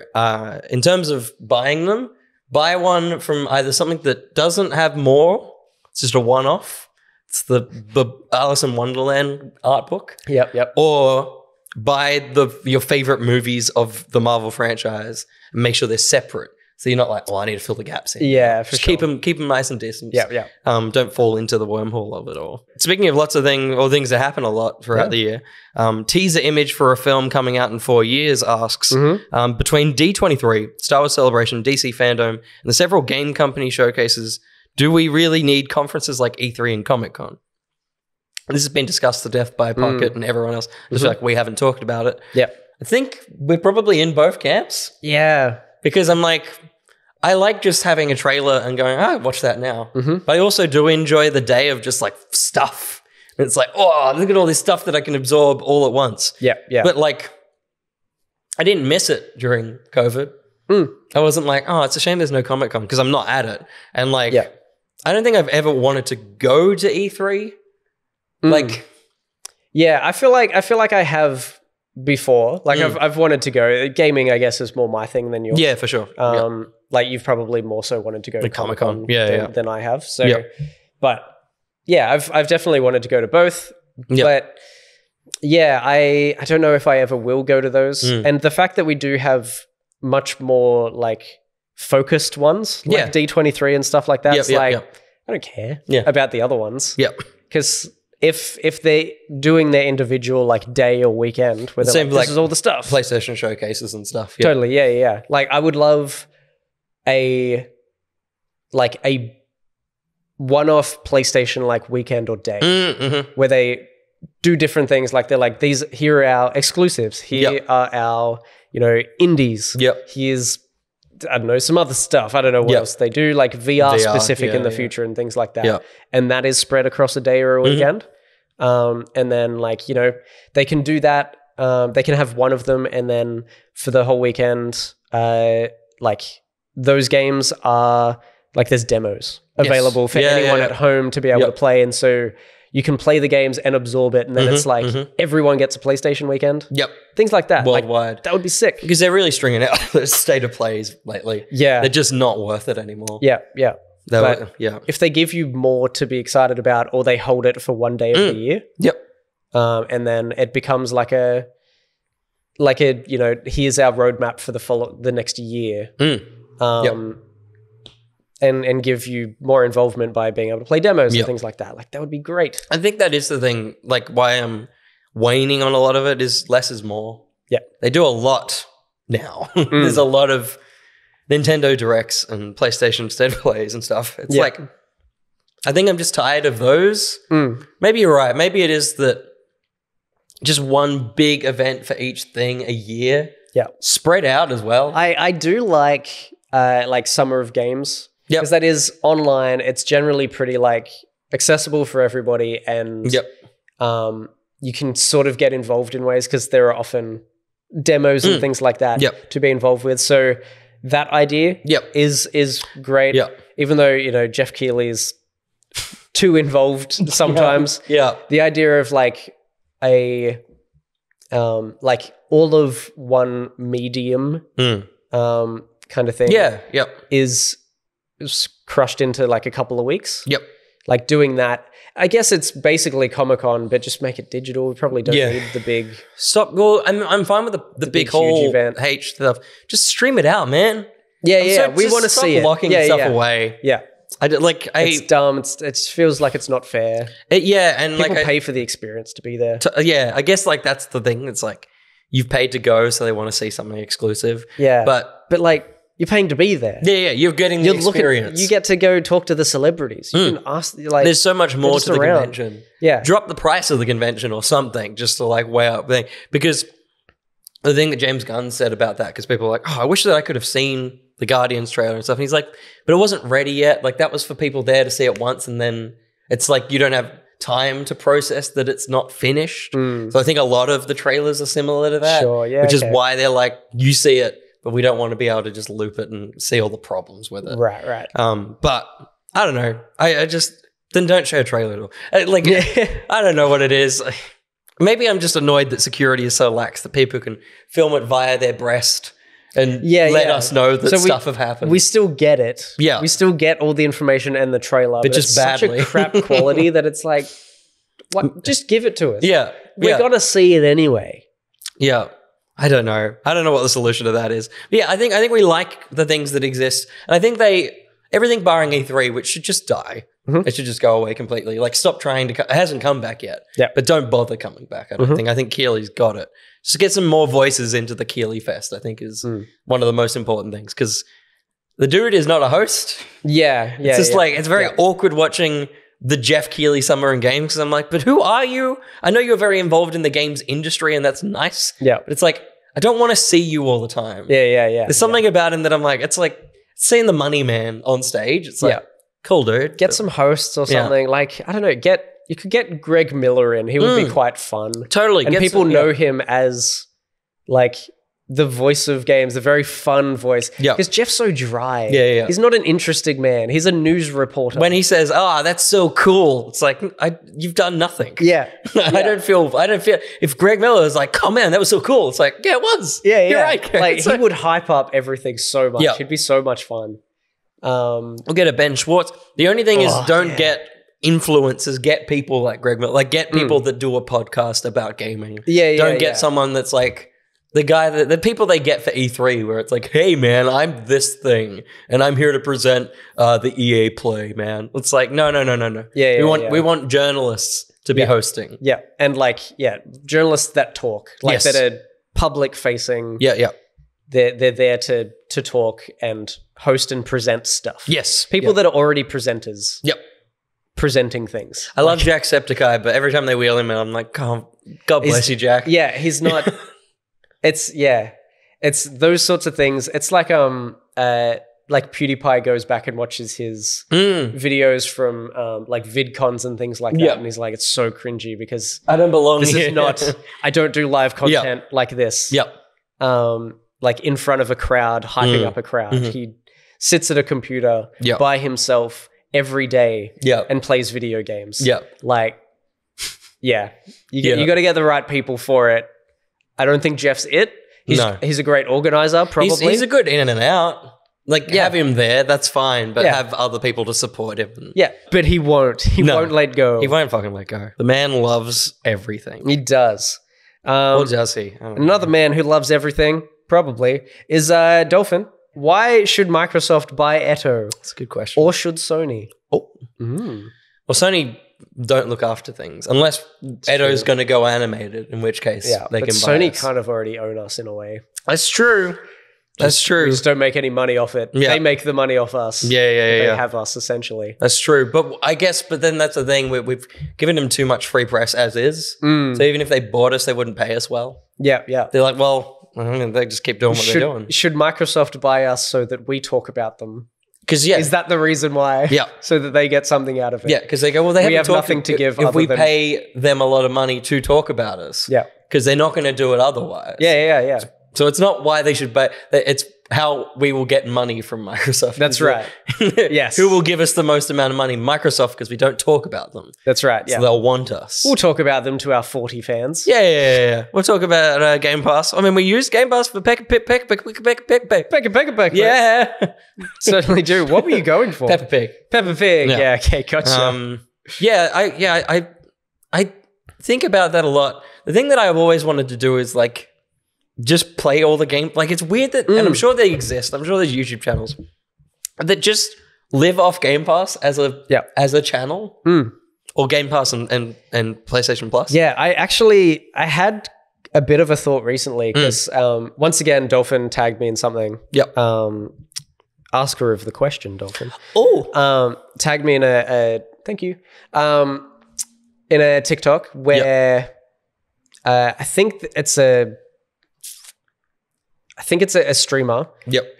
in terms of buying them, buy one from either something that doesn't have more, it's just a one-off. It's the Alice in Wonderland art book. Yep. Or buy your favorite movies of the Marvel franchise and make sure they're separate. So you're not like, oh, I need to fill the gaps in. Yeah, for Just sure. keep them nice and decent. Yeah. Don't fall into the wormhole of it all. Speaking of lots of things that happen a lot throughout the year, teaser image for a film coming out in 4 years asks, between D23, Star Wars Celebration, DC Fandom, and the several game company showcases, do we really need conferences like E3 and Comic-Con? This has been discussed to death by Pocket and everyone else. Just like we haven't talked about it. Yeah. I think we're probably in both camps. Yeah. Because I'm like, I like just having a trailer and going, oh, watch that now. But I also do enjoy the day of just like stuff. And it's like, oh, look at all this stuff that I can absorb all at once. Yeah. But like, I didn't miss it during COVID. I wasn't like, oh, it's a shame there's no Comic-Con because I'm not at it. And like, I don't think I've ever wanted to go to E3. Like, yeah, I feel like I have before. Like I've wanted to go. Gaming, I guess, is more my thing than yours. Yeah, for sure. Like you've probably more so wanted to go to Comic-Con than I have. So, but yeah, I've definitely wanted to go to both. But yeah, I don't know if I ever will go to those. And the fact that we do have much more like focused ones, like D23 and stuff like that, I don't care about the other ones. Because if they're doing their individual like day or weekend where they're like, this is all the stuff. PlayStation showcases and stuff. Totally, yeah. Like I would love a one-off PlayStation like weekend or day where they do different things. Like they're like, here are our exclusives. Here are our, indies. Here's, I don't know, some other stuff. I don't know what else they do, like VR specific in the future and things like that. And that is spread across a day or a weekend. And then like, they can do that. They can have one of them. And then for the whole weekend, like those games are like, there's demos available for anyone at home to be able to play. And so you can play the games and absorb it. And then it's like everyone gets a PlayStation weekend. Things like that. Worldwide. Like, that would be sick. Because they're really stringing out the state of plays lately. They're just not worth it anymore. But if they give you more to be excited about, or they hold it for one day of the year, and then it becomes like a here's our roadmap for the next year, and give you more involvement by being able to play demos and things like that. Like that would be great. I think that is the thing. Like why I'm waning on a lot of it is less is more. They do a lot now. There's a lot of Nintendo Directs and PlayStation State of Plays and stuff. It's like, I think I'm just tired of those. Maybe you're right. Maybe it is that just one big event for each thing a year. Spread out as well. I do like Summer of Games. Because that is online. It's generally pretty like accessible for everybody. And you can sort of get involved in ways because there are often demos and things like that to be involved with. So that idea is great. Even though, Jeff Keighley's too involved sometimes. The idea of like a like all of one medium kind of thing is crushed into like a couple of weeks. Like doing that. I guess it's basically Comic-Con, but just make it digital. We probably don't need the big... Well, I'm fine with the big whole event. H stuff. Just stream it out, man. We want to see it. Locking stuff away. It's dumb. It feels like it's not fair. And people pay for the experience to be there. I guess like that's the thing. It's like you've paid to go, so they want to see something exclusive. But like you're paying to be there. You're getting the experience. You get to go talk to the celebrities. You can ask. Like, there's so much more to the convention. Drop the price of the convention or something just to like weigh up thing. Because the thing that James Gunn said about that, because people are like, oh, I wish that I could have seen the Guardians trailer and stuff. And he's like, but it wasn't ready yet. Like that was for people there to see it once, and then it's like you don't have time to process that it's not finished. So I think a lot of the trailers are similar to that. Which is why they're like, you see it, but we don't want to be able to just loop it and see all the problems with it. Right. But I don't know. I just then don't show a trailer at all. I don't know what it is. Maybe I'm just annoyed that security is so lax that people can film it via their breast and let us know that stuff have happened. We still get it. We still get all the information and the trailer, but just it's badly. such a crap quality that it's like, what? Just give it to us. We're gonna see it anyway. I don't know. I don't know what the solution to that is. But yeah, I think we like the things that exist. And I think everything barring E3, which should just die. It should just go away completely. Like, stop trying to... It hasn't come back yet. Yeah. But don't bother coming back, I don't think. I think Keighley's got it. Just get some more voices into the Keighley Fest, I think, is one of the most important things. Because the dude is not a host. Yeah. It's just like... It's very awkward watching the Jeff Keighley Summer in Games, because I'm like, but who are you? I know you're very involved in the games industry, and that's nice. Yeah. But it's like, I don't want to see you all the time. Yeah. There's something about him that I'm like, it's like seeing the money man on stage. It's like, cool, dude. Get some hosts or something. Like, I don't know, you could get Greg Miller in. He would be quite fun. Totally. And people know him as like the voice of games, the very fun voice. Yeah. Because Jeff's so dry. Yeah. He's not an interesting man. He's a news reporter. When he says, that's so cool, it's like, you've done nothing. Yeah. I don't feel, if Greg Miller is like, oh man, that was so cool. It's like, yeah, it was. Yeah. You're right. Like, he would hype up everything so much. It'd be so much fun. We'll get a Ben Schwartz. The only thing is, don't get influencers, get people like Greg Miller, like get people that do a podcast about gaming. Don't get someone that's like the guy the people they get for E3, where it's like, hey man, I'm this thing and I'm here to present the EA Play, man. It's like, no. We want journalists to be hosting. Yeah. And like, journalists that talk, like that are public facing. Yeah. They're there to talk and host and present stuff. Yes. People that are already presenters. Yep. Presenting things. I love Jacksepticeye, but every time they wheel him in, I'm like, God bless you, Jack. Yeah, he's not... It's those sorts of things. It's like PewDiePie goes back and watches his videos from like VidCons and things like that, and he's like, it's so cringy because I don't belong this here. is not... I don't do live content like this. Like in front of a crowd, hyping up a crowd. He sits at a computer by himself every day and plays video games. Like, you got to get the right people for it. I don't think Jeff's it. He's a great organizer, probably. He's a good in and out. Like, have him there, that's fine, but have other people to support him. But he won't. He won't let go. He won't fucking let go. The man loves everything. He does. Or does he? Another man who loves everything, probably, is Dolphin. Why should Microsoft buy ETTO? That's a good question. Or should Sony? Well, Sony don't look after things unless ETTO's going to go animated, in which case they can buy Sony us. kind of already own us in a way. That's true. That's true. We just don't make any money off it. They make the money off us. They have us, essentially. That's true. But I guess, then that's the thing. We've given them too much free press as is. So even if they bought us, they wouldn't pay us well. Yeah. They're like, well, they just keep doing what they're doing. Should Microsoft buy us so that we talk about them? Because is that the reason why? Yeah, so that they get something out of it. Yeah, because they go, well, we have nothing to give. If we pay them a lot of money to talk about us, because they're not going to do it otherwise. Yeah. So it's not why they should buy. It's how we will get money from Microsoft. That's right. Yes. Who will give us the most amount of money? Microsoft, because we don't talk about them. That's right. So they'll want us. We'll talk about them to our 40 fans. Yeah. We'll talk about Game Pass. I mean, we use Game Pass for Pekka. Yeah. Certainly do. What were you going for? Peppa Pig. Yeah. Okay. Gotcha. I think about that a lot. The thing that I've always wanted to do is like just play all the games. Like, it's weird that, and I'm sure they exist. I'm sure there's YouTube channels that just live off Game Pass as a channel, or Game Pass and PlayStation Plus. Yeah, I had a bit of a thought recently because once again, Dolphin tagged me in something. Yep. Asker of the question, Dolphin. Oh. Tagged me in a thank you. In a TikTok where I think it's a streamer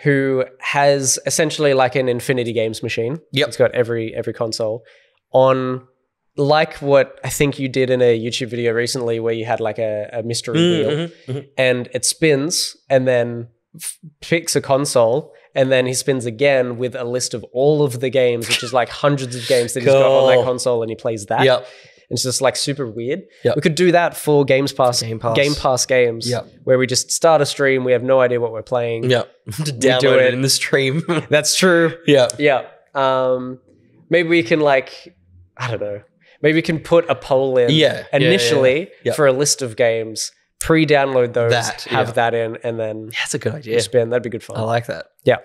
who has essentially like an Infinity Games machine. It's got every console on, like what I think you did in a YouTube video recently where you had like a mystery wheel and it spins and then picks a console and then he spins again with a list of all of the games, which is like hundreds of games that he's got on that console, and he plays that. It's just like super weird. We could do that for Game Pass games where we just start a stream. We have no idea what we're playing. To download it in the stream. That's true. Maybe we can I don't know. Maybe we can put a poll in initially for a list of games, pre-download those, have yeah. that in, and then That's a good idea. spin. That'd be good fun. I like that. Yeah.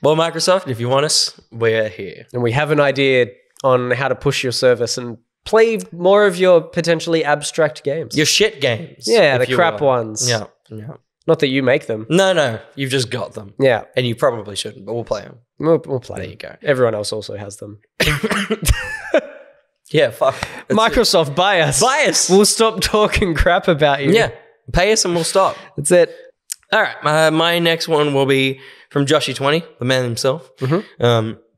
Well, Microsoft, if you want us, we're here. And we have an idea on how to push your service and play more of your potentially abstract games. Your shit games. Yeah, if the you crap will. ones. Yeah. Not that you make them. No, you've just got them. Yeah. And you probably shouldn't, but we'll play them. We'll play. There you go. Everyone else also has them. Yeah, fuck. Microsoft, buy us. Buy us. We'll stop talking crap about you. Yeah, pay us and we'll stop. That's it. All right, my next one will be from Joshy20, the man himself.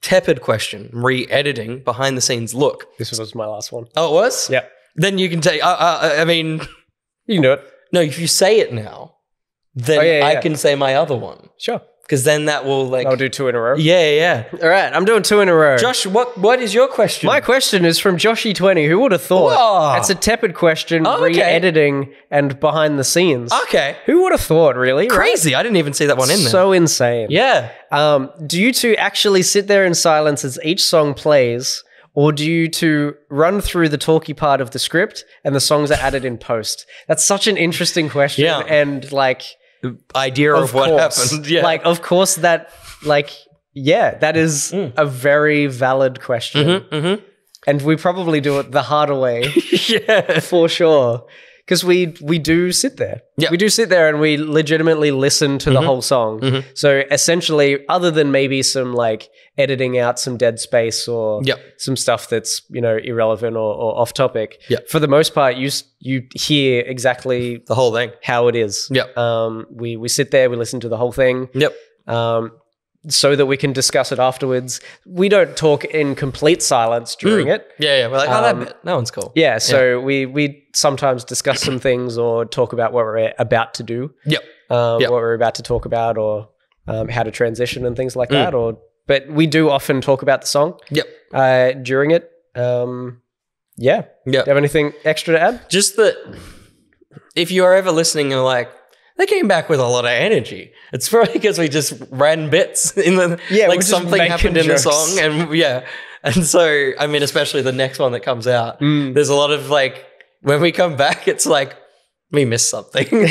Tepid question, re-editing, behind-the-scenes look. This was my last one. Oh, it was? Yeah. Then you can take, I mean... You can do it. No, if you say it now, then I can say my other one. Sure. Because then that will like... I'll do 2 in a row. Yeah. All right, I'm doing 2 in a row. Josh, what is your question? My question is from Joshy20. Who would have thought? Whoa. That's a tepid question, Oh, okay. re-editing and behind the scenes. Okay. Who would have thought, really? Crazy. I didn't even see that one in there. So insane. Yeah. Do you two actually sit there in silence as each song plays, or do you two run through the talky part of the script and the songs are added in post? That's such an interesting question. Yeah. And like... Idea of what course. happened. Yeah. Like, of course that, like, yeah, that is a very valid question. And we probably do it the harder way. Yeah. For sure. Because we do sit there. Yep. We do sit there and we legitimately listen to the whole song. So essentially, other than maybe some like editing out some dead space or some stuff that's, you know, irrelevant or off topic, for the most part, you hear exactly the whole thing, how it is. We sit there, we listen to the whole thing. So that we can discuss it afterwards. We don't talk in complete silence during it. Yeah. We're like, that bit. That one's cool. Yeah, so we sometimes discuss some things or talk about what we're about to do. What we're about to talk about or how to transition and things like that. But we do often talk about the song during it. Do you have anything extra to add? Just that if you are ever listening and like, they came back with a lot of energy. It's probably because we just ran bits in the like something happened in the song, and so I mean, especially the next one that comes out, there's a lot of like when we come back, it's like we missed something.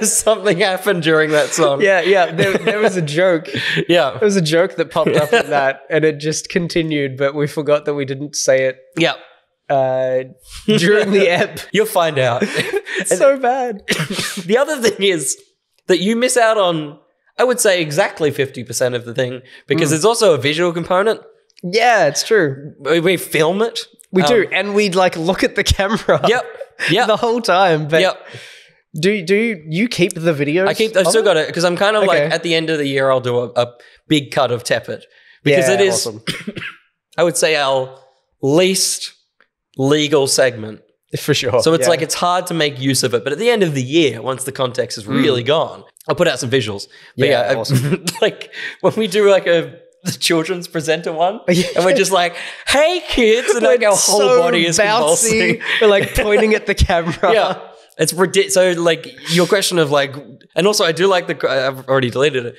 Something happened during that song. There was a joke. There was a joke that popped up in that, and it just continued, but we forgot that we didn't say it. During the ep. You'll find out. It's so bad. The other thing is that you miss out on, I would say, exactly 50% of the thing because there's also a visual component. Yeah, it's true. We film it. We do. And we like look at the camera. The whole time. But do you keep the videos? I've still got it because I'm kind of like at the end of the year, I'll do a big cut of Tepid because it is, awesome. I would say, our least legal segment. For sure. So it's like it's hard to make use of it. But at the end of the year, once the context is really gone, I'll put out some visuals. But awesome. Like when we do like the children's presenter one, and we're just like, hey kids, and like our whole body is convulsing. We're like pointing at the camera. It's ridiculous. So like your question of like, and also I do like I've already deleted it.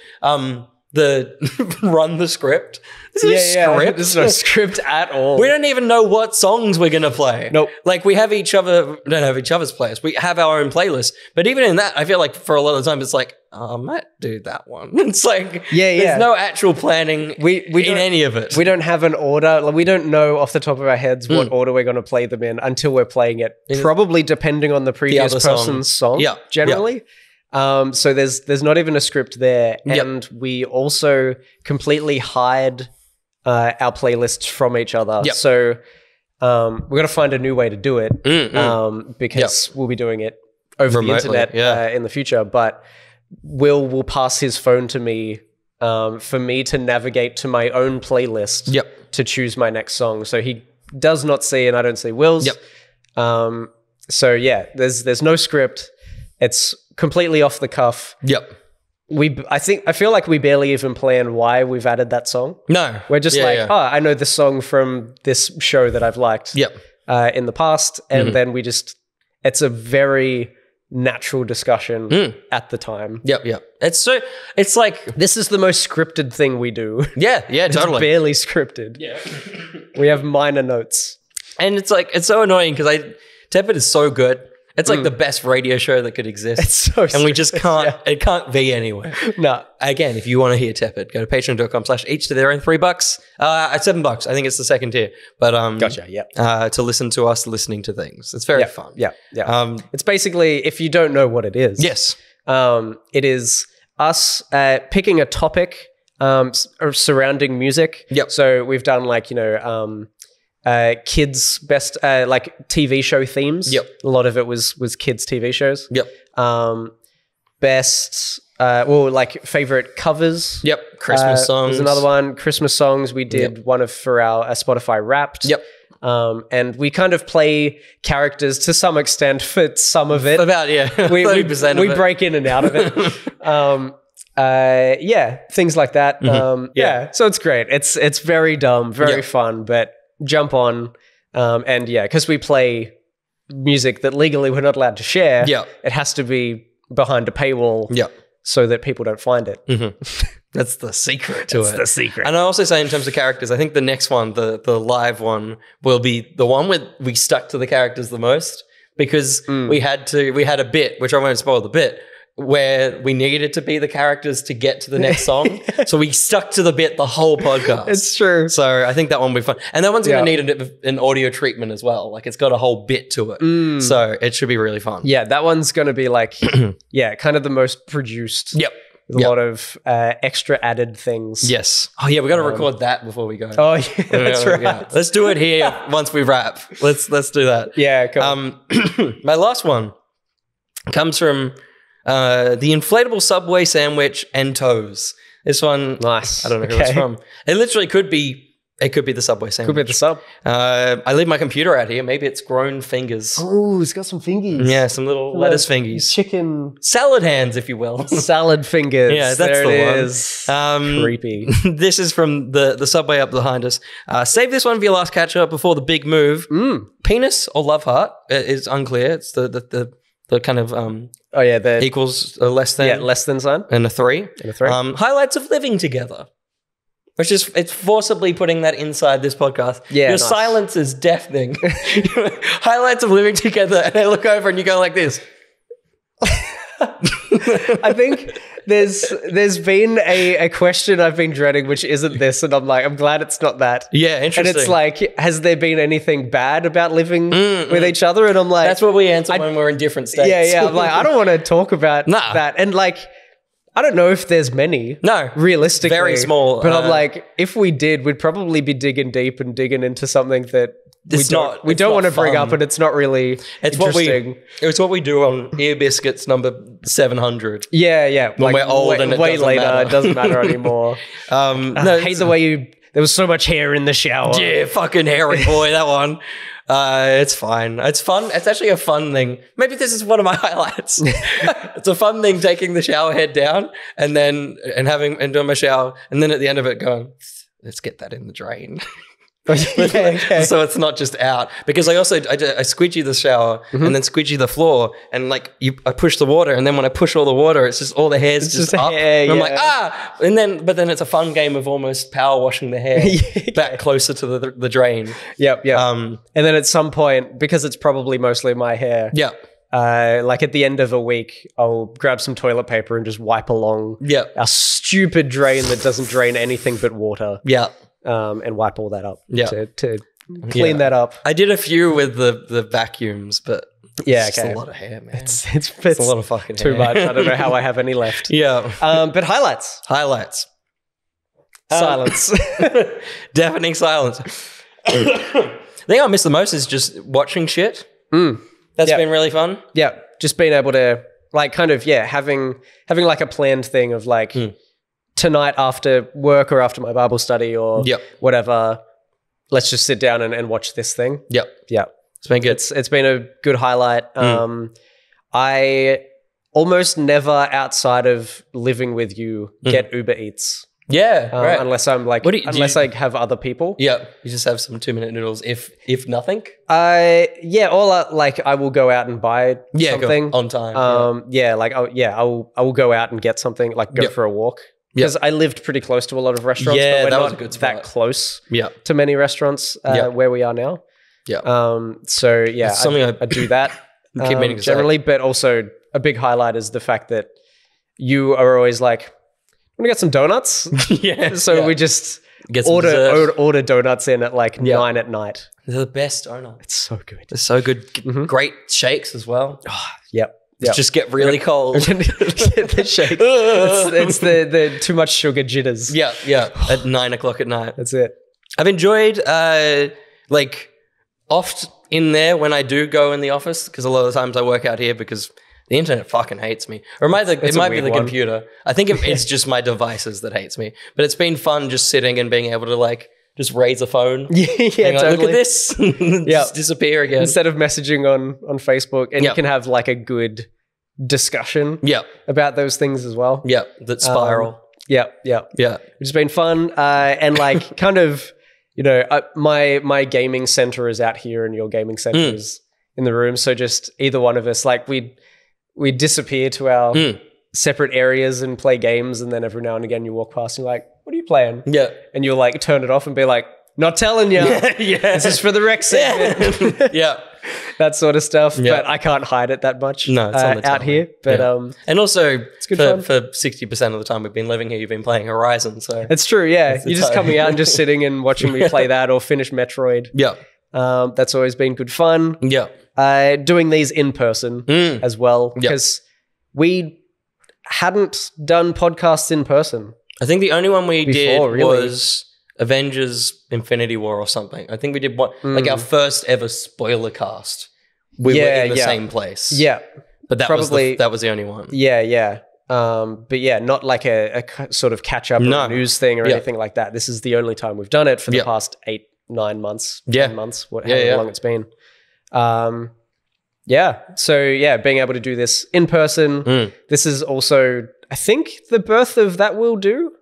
The run the script. There's There's no script at all. We don't even know what songs we're gonna play. Nope. Like we have don't have each other's playlists. We have our own playlists. But even in that, I feel like for a lot of the time it's like, I might do that one. It's like there's no actual planning in any of it. We don't have an order. Like, we don't know off the top of our heads what order we're gonna play them in until we're playing it. Probably depending on the previous person's song. Generally. So there's not even a script there, and we also completely hide our playlists from each other. So we're gonna find a new way to do it because we'll be doing it over remotely, the internet in the future. But Will pass his phone to me for me to navigate to my own playlist to choose my next song. So he does not see, and I don't see Will's. So there's no script. It's completely off the cuff. I feel like we barely even plan why we've added that song. No. We're just I know this song from this show that I've liked in the past. And then it's a very natural discussion at the time. It's like, this is the most scripted thing we do. Totally. It's barely scripted. We have minor notes. And it's like, it's so annoying because Tepid is so good. It's like the best radio show that could exist. It's so and we just can't, yeah. it can't be anywhere. No. Again, if you want to hear Tepid, go to patreon.com/each to their own $3. At $7, I think it's the second tier. But Gotcha, yeah. to listen to us listening to things. It's very fun. Yeah. It's basically, if you don't know what it is. Yes. It is us picking a topic surrounding music. Yep. So we've done like, kids best like TV show themes. Yep. A lot of it was kids TV shows. Yep. Best like favorite covers. Yep. Christmas songs. Was another one. Christmas songs. We did one for our Spotify Wrapped. Yep. And we kind of play characters to some extent for some of it. About, we 30% of we it. break in and out of it. Things like that. So it's great. It's very dumb, very fun, but jump on. And because we play music that legally we're not allowed to share, it has to be behind a paywall so that people don't find it. That's the secret to it. That's the secret. And I also say in terms of characters, I think the next one, the live one, will be the one where we stuck to the characters the most because we had a bit, which I won't spoil the bit, where we needed to be the characters to get to the next song. So we stuck to the bit the whole podcast. It's true. So I think that one will be fun. And that one's going to need an audio treatment as well. Like it's got a whole bit to it. So it should be really fun. Yeah, that one's going to be like, kind of the most produced. Yep. With a lot of extra added things. Yes. Oh yeah, we got to record that before we go. Oh yeah, that's right. Yeah. Let's do it here once we wrap. Let's do that. Yeah, cool. My last one comes from the inflatable Subway sandwich and toes. This one, nice. I don't know who it's from. It literally could be. It could be the Subway sandwich. Could be the sub. I leave my computer out here. Maybe it's grown fingers. Oh, it's got some fingies. Yeah, some little lettuce fingies. Chicken. Salad hands, if you will. Salad fingers. Yeah, that's there the one. Is. Creepy. This is from the Subway up behind us. Save this one for your last catch-up before the big move. Penis or love heart is unclear. It's the kind of... the equals less than. Yeah, less than sign. And a 3. And a 3. Highlights of living together. Which is, it's forcibly putting that inside this podcast. Yeah, Your silence is deafening. Highlights of living together, and I look over and you go like this. I think there's been a question I've been dreading, which isn't this, and I'm glad it's not that. Yeah, interesting. And it's like, has there been anything bad about living with each other? And I'm like... That's what we answer when we're in different states. Yeah. I'm like, I don't want to talk about that. And like... I don't know if there's many. No. Realistically. Very small. But I'm like, if we did, we'd probably be digging deep and digging into something that we don't want to bring up, and it's not really interesting. It's what we do on Ear Biscuits number 700. Yeah. When we're old and way it doesn't later, matter. It doesn't matter anymore. I hate the way there was so much hair in the shower. Yeah, fucking hairy boy, that one. It's fine. It's fun. It's actually a fun thing. Maybe this is one of my highlights. It's a fun thing taking the shower head down and doing my shower, and then at the end of it going, let's get that in the drain. Okay. So it's not just out, because I squidgy the shower and then squidgy the floor, and like I push the water, and then when I push all the water, it's just all the hair's just up. Hair, and I'm like but then it's a fun game of almost power washing the hair back closer to the drain. Yep. And then at some point, because it's probably mostly my hair. Yeah. Like at the end of a week, I'll grab some toilet paper and just wipe along our stupid drain that doesn't drain anything but water. Yeah. And wipe all that up to clean that up. I did a few with the vacuums, but it's just a lot of hair, man. It's a lot of fucking too hair. much. I don't know how I have any left. Yeah. But highlights. Silence. Deafening silence. The thing I miss the most is just watching shit. That's been really fun. Yeah. Just being able to like kind of, having like a planned thing of like tonight after work or after my Bible study or whatever, let's just sit down and watch this thing. Yep. It's been good. It's been a good highlight. I almost never outside of living with you get Uber Eats. Yeah, right. Unless I'm like, I have other people. Yeah, you just have some 2-minute noodles. If nothing. Or like I will go out and buy something on time. I will go out and get something, like go for a walk. Because I lived pretty close to a lot of restaurants, but we're not that close to many restaurants where we are now. Yeah. I do that. Keep meaning to say. generally, but also a big highlight is the fact that you are always like, want to get some donuts? Yeah. So we just Get some order donuts in at like 9 at night. They're the best donuts. It's so good. They're so good. Great shakes as well. Yep. Just get really cold. The shake. It's the too much sugar jitters. Yeah. At 9 o'clock at night. That's it. I've enjoyed like oft in there when I do go in the office, because a lot of the times I work out here because the internet fucking hates me. Or it might be the computer. I think it's just my devices that hates me. But it's been fun just sitting and being able to like just raise a phone. Yeah, totally. Look at this. Just disappear again. Instead of messaging on Facebook, and you can have like a good discussion about those things as well. Yeah, that spiral. Yeah. Which has been fun. And like kind of, you know, my gaming center is out here and your gaming center is in the room. So just either one of us, like we disappear to our separate areas and play games, and then every now and again you walk past and you're like, what are you playing? Yeah. And you'll like turn it off and be like, not telling you. This is for the rec segment. Yeah. That sort of stuff. Yeah. But I can't hide it that much it's on the out here. But and also it's good fun. For 60% of the time we've been living here, you've been playing Horizon. So it's true, yeah. You're just coming out and just sitting and watching me play that or finish Metroid. Yeah. That's always been good fun. Yeah. Doing these in person as well, because we hadn't done podcasts in person. I think the only one we did was Avengers Infinity War or something. I think we did one, like our first ever spoiler cast. We were in the same place. Yeah. But that was the only one. Yeah. But yeah, not like a sort of catch up or news thing or anything like that. This is the only time we've done it for the past 8-9 months, 10 months, however long it's been. So being able to do this in person. This is also, I think, the birth of That Will Do.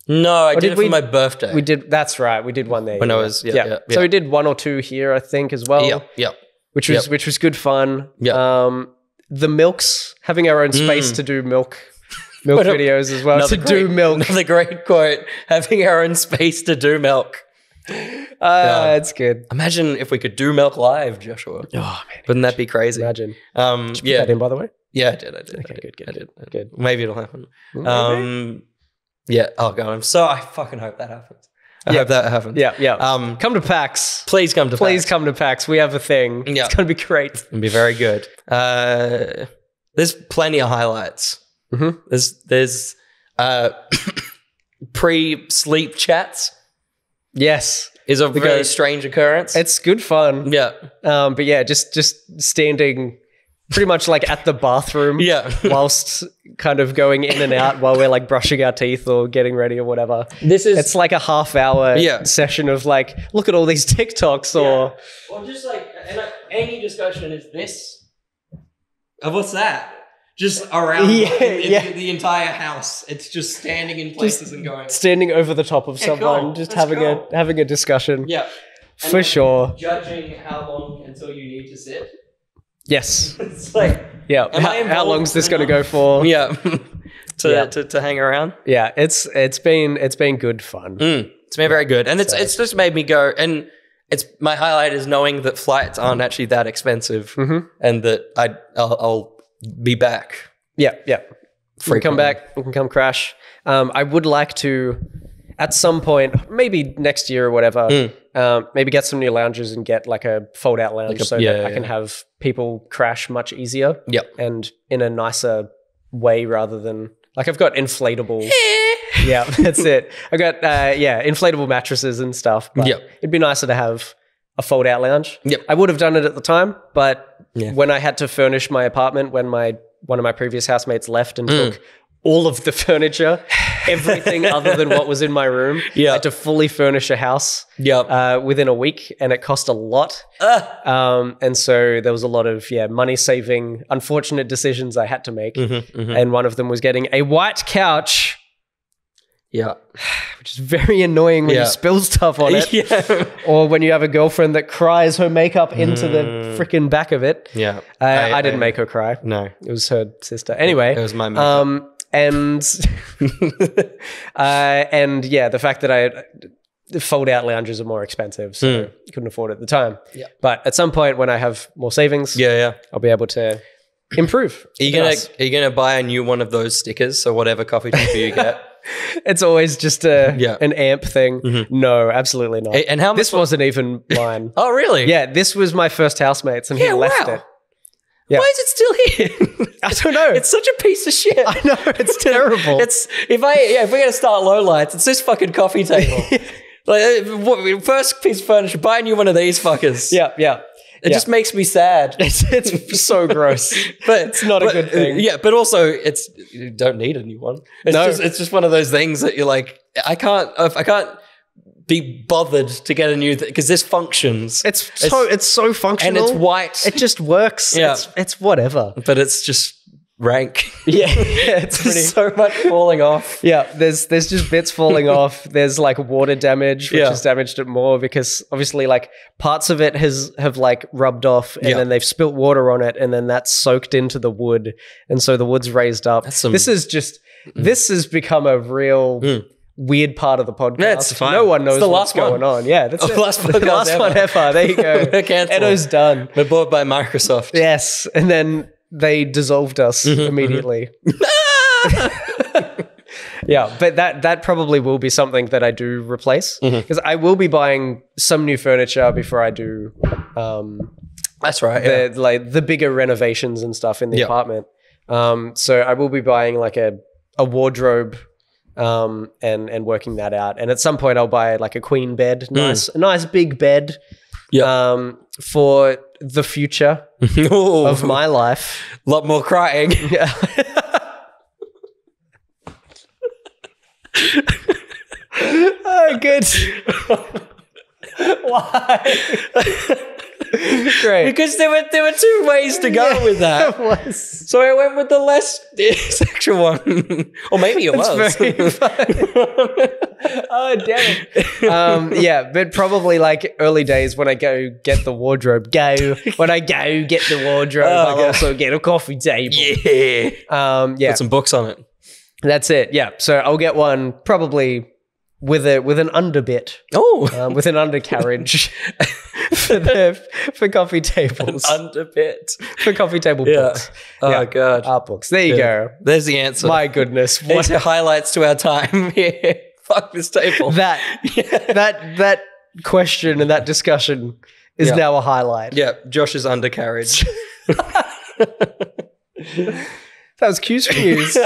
No, I did it for my birthday. We did. That's right. We did one there. When I was So we did 1 or 2 here, I think, as well. Yeah. Which was good fun. Yeah. The Milks, having our own space to do milk videos as well. Another great quote. Having our own space to do milk. It's good. Imagine if we could do milk live, Joshua. Oh man, wouldn't that be crazy? Imagine. Did you put that in, by the way? Yeah, I did. Okay, good. I did. Maybe it'll happen. Yeah. Oh god, I fucking hope that happens. I hope that happens. Yeah. Come to PAX. Please come to PAX. Come to PAX. We have a thing. Yeah. It's gonna be great. It'll be very good. There's plenty of highlights. There's pre-sleep chats. Yes. Is a very strange occurrence. It's good fun. Yeah. But yeah, just standing pretty much like at the bathroom whilst kind of going in and out while we're like brushing our teeth or getting ready or whatever. It's like a half-hour session of like, look at all these TikToks or just like, any discussion is this. What's that? Just around the entire house. It's just standing in places and going. Standing over the top of someone, just having a discussion. Yeah. For sure. Judging how long until you need to sit. Yes. It's like, how long is this going to go for? Yeah. to hang around. Yeah, it's been good fun. It's been very good. And it's just made me go, and it's my highlight is knowing that flights aren't actually that expensive and that I'll be back. Yeah. We can come back. We can come crash. I would like to, at some point, maybe next year or whatever, maybe get some new lounges and get like a fold-out lounge that I can have people crash much easier. Yeah. And in a nicer way rather than, like I've got inflatable. Yeah, that's it. I got, inflatable mattresses and stuff. But it'd be nicer to have a fold-out lounge. Yep. I would have done it at the time, but when I had to furnish my apartment, when one of my previous housemates left and took all of the furniture, everything other than what was in my room, I had to fully furnish a house within a week, and it cost a lot. And so there was a lot of money-saving, unfortunate decisions I had to make, and one of them was getting a white couch. Yeah. Which is very annoying when you spill stuff on it. Or when you have a girlfriend that cries her makeup into the freaking back of it. Yeah. I didn't make her cry. No. It was her sister. Anyway. It was my makeup. And the fact that fold-out lounges are more expensive, so couldn't afford it at the time. Yeah. But at some point when I have more savings, I'll be able to improve. Are you gonna buy a new one of those stickers? So whatever coffee table you get. It's always just an amp thing. No, absolutely not. And how much this wasn't even mine. Oh, really? Yeah, this was my first housemate's, and he left it. Yeah. Why is it still here? I don't know. It's such a piece of shit. I know, it's terrible. If we're gonna start low lights, it's this fucking coffee table. First piece of furniture, buy a new one of these fuckers. Yeah. It just makes me sad. It's so gross, but it's not a good thing. Yeah, but also you don't need a new one. It's just one of those things that you're like, I can't be bothered to get a new thing because this functions. It's so functional and it's white. It just works. Yeah. It's whatever. But it's just rank. Yeah, it's pretty so much falling off. Yeah, there's just bits falling off. There's like water damage, which has damaged it more because obviously like parts of it have like rubbed off and then they've spilt water on it and then that's soaked into the wood and so the wood's raised up. This has become a real weird part of the podcast. That's fine. No one knows what's going on. Yeah, that's the last one ever. There you go. ETTO's done. We're bought by Microsoft. Yes, and then they dissolved us immediately. Yeah, but that probably will be something that I do replace because I will be buying some new furniture before I do. That's right. The bigger renovations and stuff in the apartment. So I will be buying like a wardrobe. And working that out. And at some point I'll buy like a queen bed, a nice big bed for the future of my life. A lot more crying. Yeah. Oh, good. Why? Great. Because there were two ways to go with that. So I went with the less sexual one. Or maybe it was. Very funny. Oh, damn it. Yeah, but probably like early days when I go get the wardrobe. When I go get the wardrobe, I'll also get a coffee table. Yeah. Put some books on it. That's it. Yeah. So I'll get one probably with an underbit. Oh. With an undercarriage. for coffee tables. An underbit. For coffee table books. Oh, God. Art books. There you go. There's the answer. My goodness. These are highlights to our time here. Fuck this table. That question and that discussion is now a highlight. Yeah. Josh's undercarriage. That was Q's for News.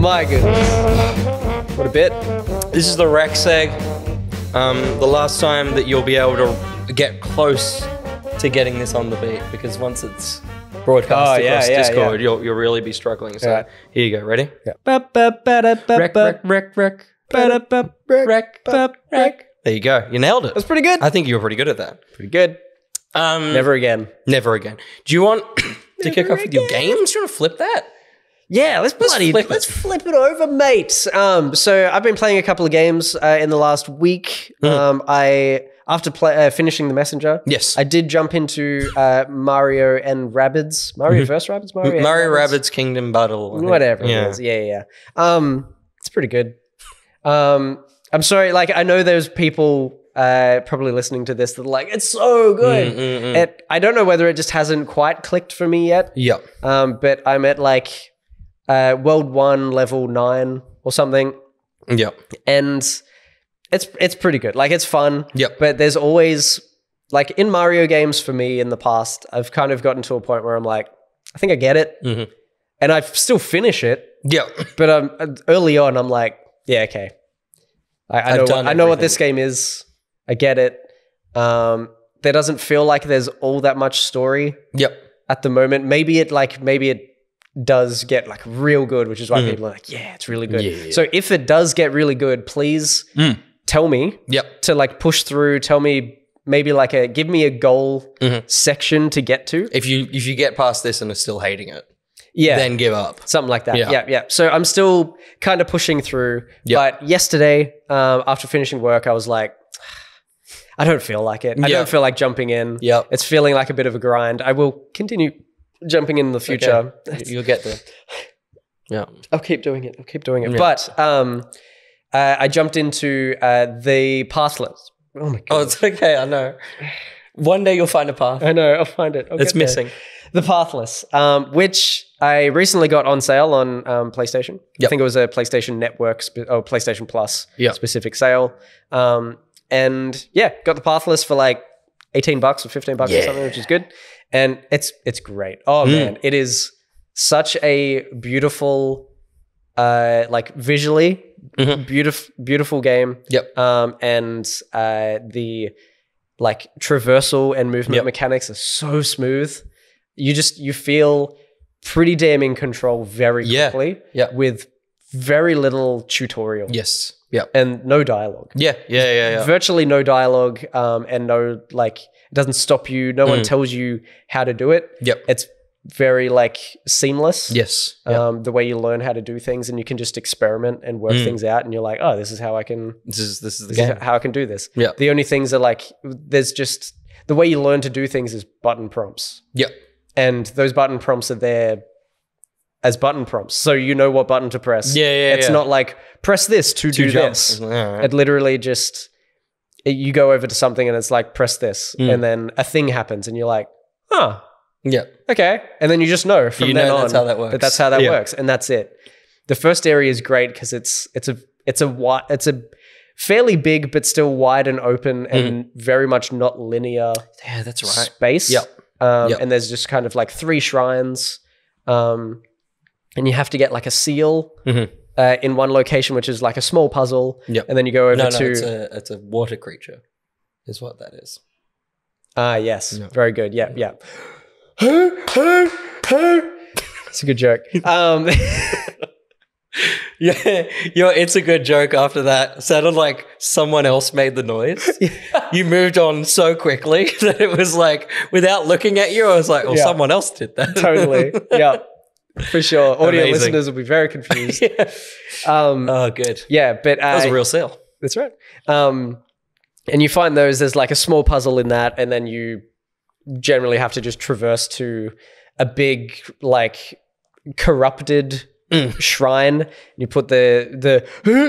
My goodness. What a bit. This is the rec seg. The last time that you'll be able to get close to getting this on the beat because once it's broadcast across Discord, you'll really be struggling. So here you go. Ready? Yeah. Rec. There you go. You nailed it. That's pretty good. I think you were pretty good at that. Pretty good. Never again. Never again. Do you want to kick off with your games? Do you want to flip that? Yeah, let's flip it over, mate. So I've been playing a couple of games in the last week. After finishing The Messenger, yes, I did jump into Mario and Rabbids. Mario vs. Rabbids? Mario Rabbids Kingdom Battle. Whatever it is. Yeah. It's pretty good. I'm sorry, like I know there's people probably listening to this that are like, it's so good. I don't know whether it just hasn't quite clicked for me yet. Yeah. But I'm at like World 1 level 9 or something. Yeah. And it's pretty good. Like it's fun. Yeah. But there's always like in Mario games for me in the past, I've kind of gotten to a point where I'm like, I think I get it. And I still finish it. Yeah. But early on, I'm like, yeah, okay. I know what this game is. I get it. There doesn't feel like there's all that much story. Yep. At the moment, maybe it does get like real good, which is why people are like, yeah, it's really good. Yeah. So if it does get really good, please tell me. Yep. To like push through. Tell me maybe give me a goal section to get to. If you get past this and are still hating it, then give up. Something like that. Yeah. So I'm still kind of pushing through. Yep. But yesterday, after finishing work, I was like, I don't feel like it. I don't feel like jumping in. Yep. It's feeling like a bit of a grind. I will continue jumping in the future. Okay. You'll get there. Yeah. I'll keep doing it. Yeah. But I jumped into the Pathless. Oh my god. Oh, it's okay. I know. One day you'll find a path. I know. I'll find it. It's missing. The Pathless, which I recently got on sale on PlayStation. Yep. I think it was a PlayStation Network or PlayStation Plus specific sale. And yeah, got the Pathless for like $18 or $15 or something, which is good. And it's great. Oh man, it is such a beautiful, like visually beautiful game. Yep. And the like traversal and movement mechanics are so smooth. You feel pretty damn in control very quickly with very little tutorial. Yes. Yeah. And no dialogue. Yeah. Virtually no dialogue, and no, like, it doesn't stop you. No one tells you how to do it. Yep. It's very like seamless. Yes. The way you learn how to do things, and you can just experiment and work things out, and you're like, oh, this is how I can. This is the game. How I can do this. Yeah. The only things are like, there's just the way you learn to do things is button prompts. Yep. And those button prompts are there as button prompts, so you know what button to press. It's not like press this to do this. Right. It literally just you go over to something and it's like press this, and then a thing happens, and you're like, huh. Yeah. Okay. And then you just know from then on that's how that works. that's how that works, and that's it. The first area is great because it's a fairly big but still wide and open and very much not linear. Yeah, that's right. Space. Yep. And there's just kind of like 3 shrines, and you have to get like a seal in one location, which is like a small puzzle. Yep. And then you go over to it's a water creature, is what that is. Yes, very good. Yeah. It's a good joke. It's a good joke after that. Sounded like someone else made the noise. You moved on so quickly that it was like, without looking at you, I was like, someone else did that. Totally. Yeah. For sure. Audio Amazing. listeners will be very confused. Oh, good. Yeah, but That was a real sale. That's right. And you find there's like a small puzzle in that, and then you generally have to just traverse to a big, like, corrupted shrine. And you put the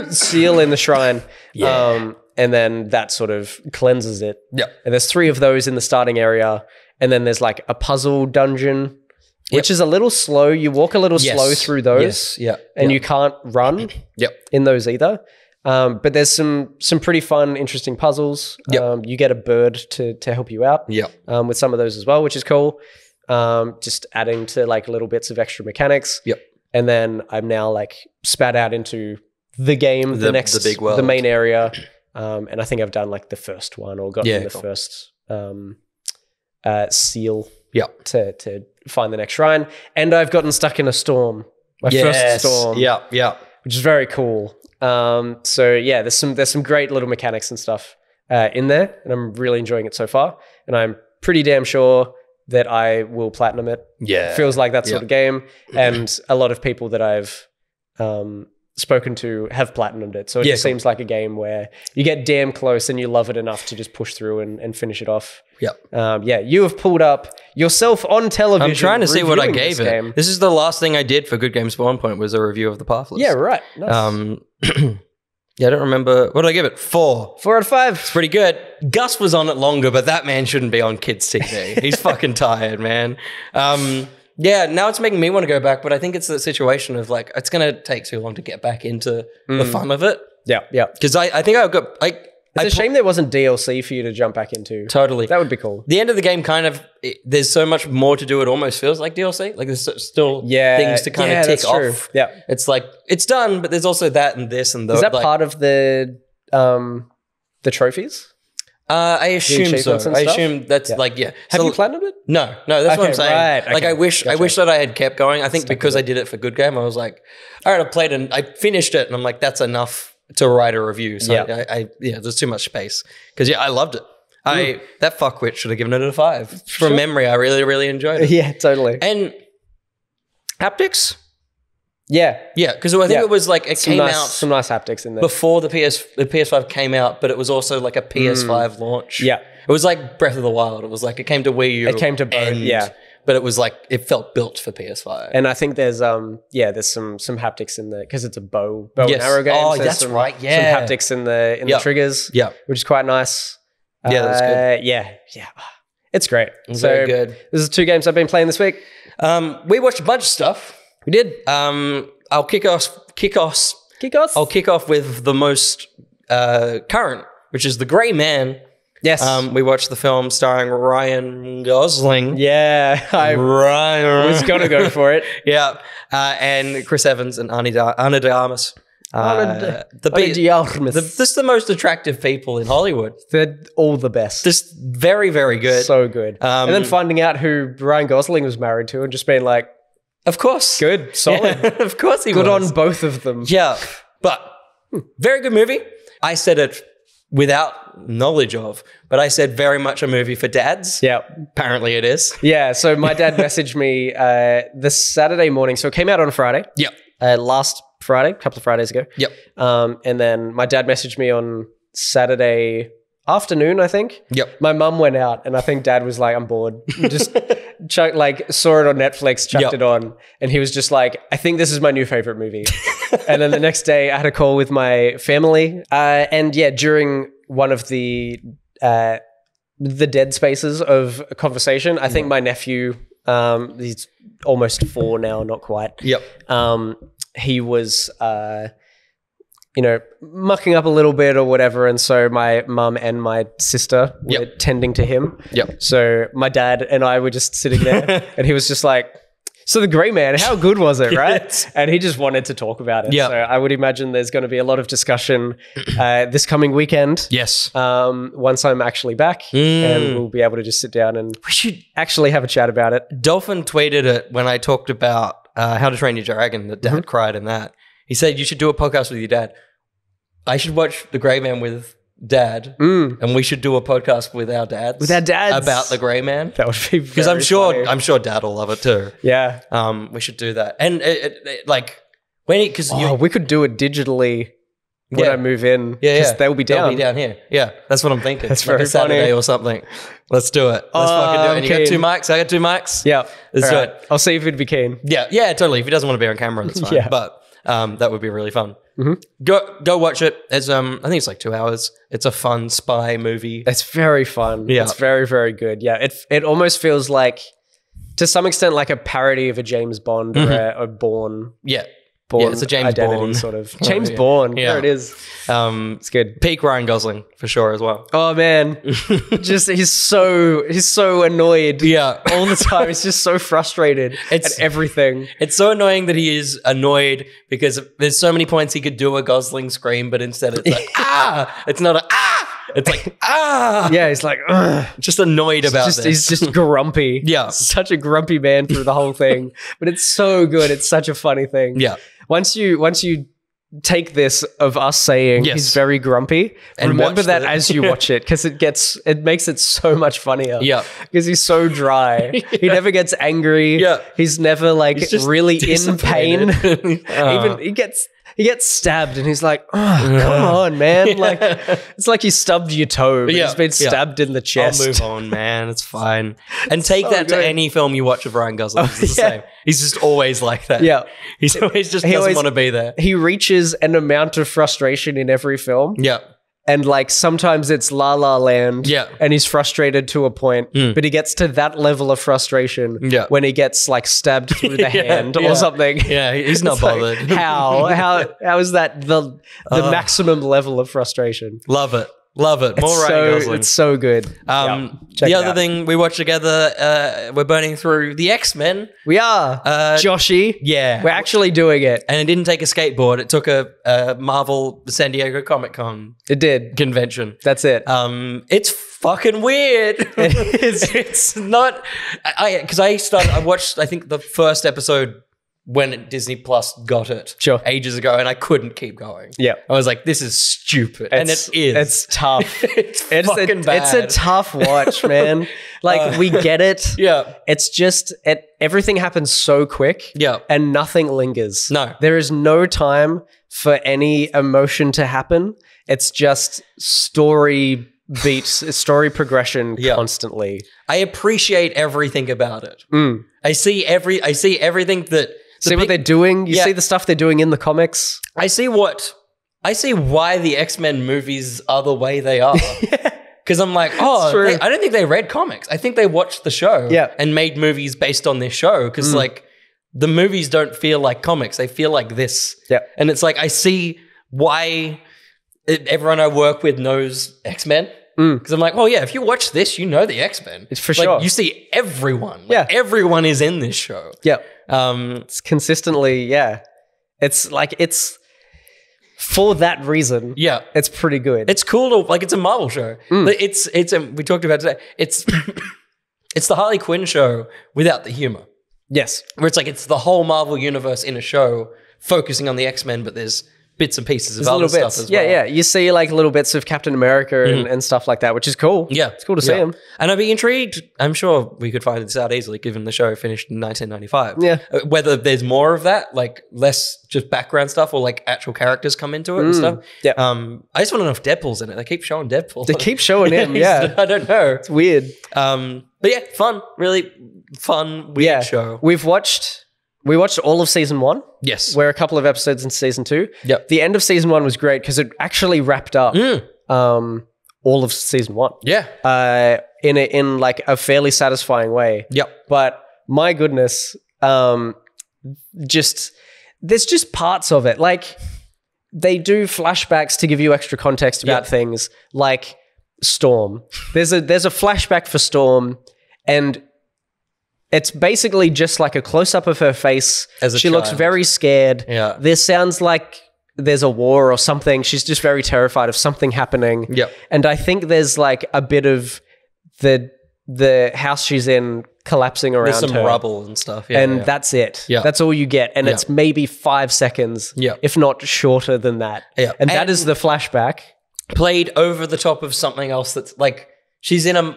seal in the shrine, and then that sort of cleanses it. Yeah. And there's 3 of those in the starting area, and then there's like a puzzle dungeon, which is a little slow. You walk a little slow through those, and you can't run in those either. But there's some pretty fun, interesting puzzles. You get a bird to help you out with some of those as well, which is cool. Just adding to like little bits of extra mechanics. And then I'm now like spat out into the game, the big world, the main area. And I think I've done like the first one or gotten the first seal to find the next shrine. And I've gotten stuck in a storm. My first storm. Which is very cool. So yeah, there's some great little mechanics and stuff in there, and I'm really enjoying it so far. And I'm pretty damn sure that I will platinum it. Yeah. Feels like that sort of game. And a lot of people that I've spoken to have platinumed it. So it just seems like a game where you get damn close and you love it enough to just push through and finish it off. You have pulled up yourself on television. I'm trying to see what I gave it. This is the last thing I did for Good Games for 1 Point was a review of the Pathless. Yeah, right. Nice. I don't remember. What did I give it? 4. 4 out of 5. It's pretty good. Gus was on it longer, but that man shouldn't be on kids' TV. He's fucking tired, man. Now it's making me want to go back, but I think it's the situation of like, it's going to take too long to get back into the fun of it. Yeah. Because I think I've got... It's a shame there wasn't DLC for you to jump back into. Totally. That would be cool. The end of the game kind of... there's so much more to do, it almost feels like DLC. Like there's still things to kind of tick off. Yeah. It's like, it's done, but there's also that and this and those. Is that part of the trophies? I assume so. I assume that's like, Have you platinumed it? No, that's what I'm saying. Right. Like I wish that I had kept going. I think because I did it for Good Game, I was like, all right, I played and I finished it and I'm like, that's enough to write a review. So there's too much space. Because I loved it. That fuckwit should have given it a 5. From memory, I really, really enjoyed it. Yeah, totally. And haptics? Yeah. Yeah, because I think it was like, came out... Some nice haptics in there. Before the PS5 came out, but it was also like a PS5 launch. Yeah. It was like Breath of the Wild. It was like, it came to Wii U. It came to both, but it was like it felt built for PS5. And I think there's some haptics in the because it's a bow and arrow game. Oh, so that's some, right. Yeah, some haptics in the triggers. Yeah, which is quite nice. Yeah, that's good. Yeah, it's great. Very good. This is 2 games I've been playing this week. We watched a bunch of stuff. We did. I'll kick off. I'll kick off with the most current, which is The Grey Man. Yes. We watched the film starring Ryan Gosling. Yeah, I was going to go for it. Yeah. And Chris Evans and Ana de Armas. This is the most attractive people in Hollywood. They're all the best. Just very, very good. So good. And then finding out who Ryan Gosling was married to and just being like, of course. Good. Solid. Yeah, of course he good was. on both of them. Yeah. But very good movie. I said it without knowledge of, but I said very much a movie for dads. Yeah. Apparently it is. Yeah. So my dad messaged me this Saturday morning. So it came out on a Friday. Yep. Last Friday, a couple of Fridays ago. Yep. And then my dad messaged me on Saturday afternoon, I think. Yep. My mum went out and I think dad was like, I'm bored. Just saw it on Netflix, chucked it on. And he was just like, I think this is my new favorite movie. And then the next day I had a call with my family. And yeah, during one of the dead spaces of a conversation, I think my nephew, he's almost 4 now, not quite. Yep. He was, mucking up a little bit or whatever. And so my mum and my sister were tending to him. Yep. So my dad and I were just sitting there and he was just like, so The Grey Man, how good was it, right? Yes. And he just wanted to talk about it. Yep. So I would imagine there's going to be a lot of discussion this coming weekend. Yes. Once I'm actually back and we'll be able to just sit down and we should actually have a chat about it. Dolphin tweeted it when I talked about How to Train Your Dragon, that Dad cried in that. He said, you should do a podcast with your dad. I should watch The Grey Man with Dad, and we should do a podcast with our dads. With our dads. About The Grey Man. That would be because I'm sure Dad will love it too. Yeah. We should do that. And we could do it digitally when I move in. Yeah. They'll be down. They'll be down here. Yeah. That's what I'm thinking. That's very a Saturday funny. or something. Let's do it. Let's fucking do it. And you got 2 mics. I got 2 mics. Yeah. Let's do it. I'll see if he'd be keen. Yeah, totally. If he doesn't want to be on camera, that's fine. Yeah. But that would be really fun. Go watch it. It's I think it's like 2 hours. It's a fun spy movie. It's very fun. Yeah. It's very, very good. Yeah. It almost feels like, to some extent, like a parody of a James Bond or a Bourne. Yeah. Bourne it's a James identity Bourne sort of. James Bourne. Yeah. There it is. It's good. Peak Ryan Gosling for sure as well. Oh man, just he's so annoyed. Yeah, all the time. He's just so frustrated at everything. It's so annoying that he is annoyed because there's so many points he could do a Gosling scream, but instead it's like It's not a It's like Yeah, he's like ugh. Just annoyed about this. He's just grumpy. Yeah, such a grumpy man through the whole thing. But it's so good. It's such a funny thing. Yeah. Once you take this of us saying he's very grumpy, and remember that as you watch it, because it makes it so much funnier. Yeah. Because he's so dry. He never gets angry. Yeah. He's never he's really in pain. Even he gets stabbed and he's like, oh, come on, man. It's like you stubbed your toe, but he's been stabbed in the chest. I'll move on, man. It's fine. And take that to any film you watch of Ryan Gosling. It's the same. He's just always like that. Yeah. He's always doesn't want to be there. He reaches an amount of frustration in every film. Yeah. And sometimes it's La La Land. Yeah. And he's frustrated to a point, but he gets to that level of frustration when he gets stabbed through the hand or something. Yeah, he's not bothered. How is that the maximum level of frustration? Love it. More Ryan Gosling. It's so good. The other thing we watched together, we're burning through the X-Men. We are. Joshy. Yeah. We're actually doing it. And it didn't take a skateboard. It took a Marvel San Diego Comic-Con. It did. Convention. That's it. It's fucking weird. It is. It's not... I watched, I think, the first episode when Disney Plus got it ages ago, and I couldn't keep going. Yeah. I was like, this is stupid. And it is. It's tough. It's fucking bad. It's a tough watch, man. We get it. Yeah. It's just, everything happens so quick. Yeah. And nothing lingers. No. There is no time for any emotion to happen. It's just story beats story progression constantly. I appreciate everything about it. I see everything that what they're doing. You see the stuff they're doing in the comics. I see why the X-Men movies are the way they are. Because I'm like, I don't think they read comics. I think they watched the show and made movies based on this show. Because like the movies don't feel like comics. They feel like this. Yeah. And it's like, I see why everyone I work with knows X-Men. Because I'm like, well, yeah, if you watch this, you know the X-Men. It's for sure. You see everyone. Like, everyone is in this show. Yeah. It's consistently, it's for that reason. Yeah. It's pretty good. It's cool to, like, it's a Marvel show. It's we talked about today. It's the Harley Quinn show without the humor. Yes. Where it's like, it's the whole Marvel universe in a show focusing on the X-Men, but there's bits and pieces of other stuff as well. Yeah. You see like little bits of Captain America and stuff like that, which is cool. Yeah. It's cool to see him. And I'd be intrigued. I'm sure we could find this out easily given the show finished in 1995. Yeah. Whether there's more of that, like less just background stuff or like actual characters come into it and stuff. Yeah. I just want to know if Deadpool's in it. They keep showing Deadpool. They keep showing him, yeah. I don't know. It's weird. But yeah, fun. Really fun, weird show. We watched all of season 1. Yes. We're a couple of episodes in season 2. Yep. The end of season 1 was great because it actually wrapped up all of season 1. Yeah. In like a fairly satisfying way. Yep. But my goodness, there's just parts of it. Like they do flashbacks to give you extra context about things like Storm. There's a flashback for Storm and it's basically just like a close-up of her face. She looks very scared. Yeah. There sounds like there's a war or something. She's just very terrified of something happening. Yep. And I think there's like a bit of the house she's in collapsing around her. There's some rubble and stuff. Yeah, and that's it. Yeah. That's all you get. And it's maybe 5 seconds, if not shorter than that. Yeah. And that is the flashback. Played over the top of something else that's like, she's in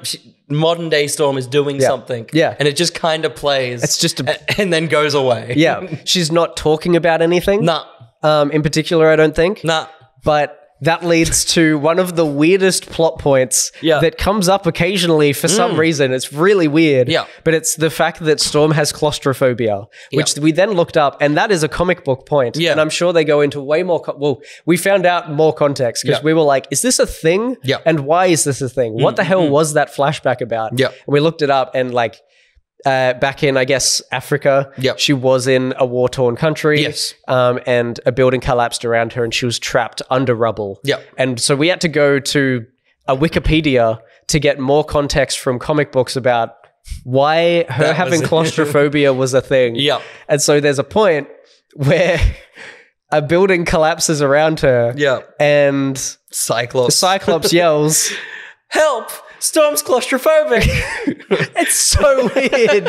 modern day Storm is doing something. Yeah. And it just kind of plays. It's just and then goes away. Yeah. She's not talking about anything. Nah. In particular, I don't think. Nah. But that leads to one of the weirdest plot points that comes up occasionally for some reason. It's really weird. Yeah. But it's the fact that Storm has claustrophobia, which we then looked up, and that is a comic book point. Yeah. And I'm sure they go into way more... we found out more context because we were like, is this a thing? Yeah. And why is this a thing? What the hell was that flashback about? Yeah. And we looked it up and like... back in, I guess, Africa, she was in a war-torn country, and a building collapsed around her and she was trapped under rubble. Yeah. And so we had to go to a Wikipedia to get more context from comic books about why her having claustrophobia was a thing. Yeah. And so there's a point where a building collapses around her and Cyclops yells, "Help! Storm's claustrophobic." It's so weird.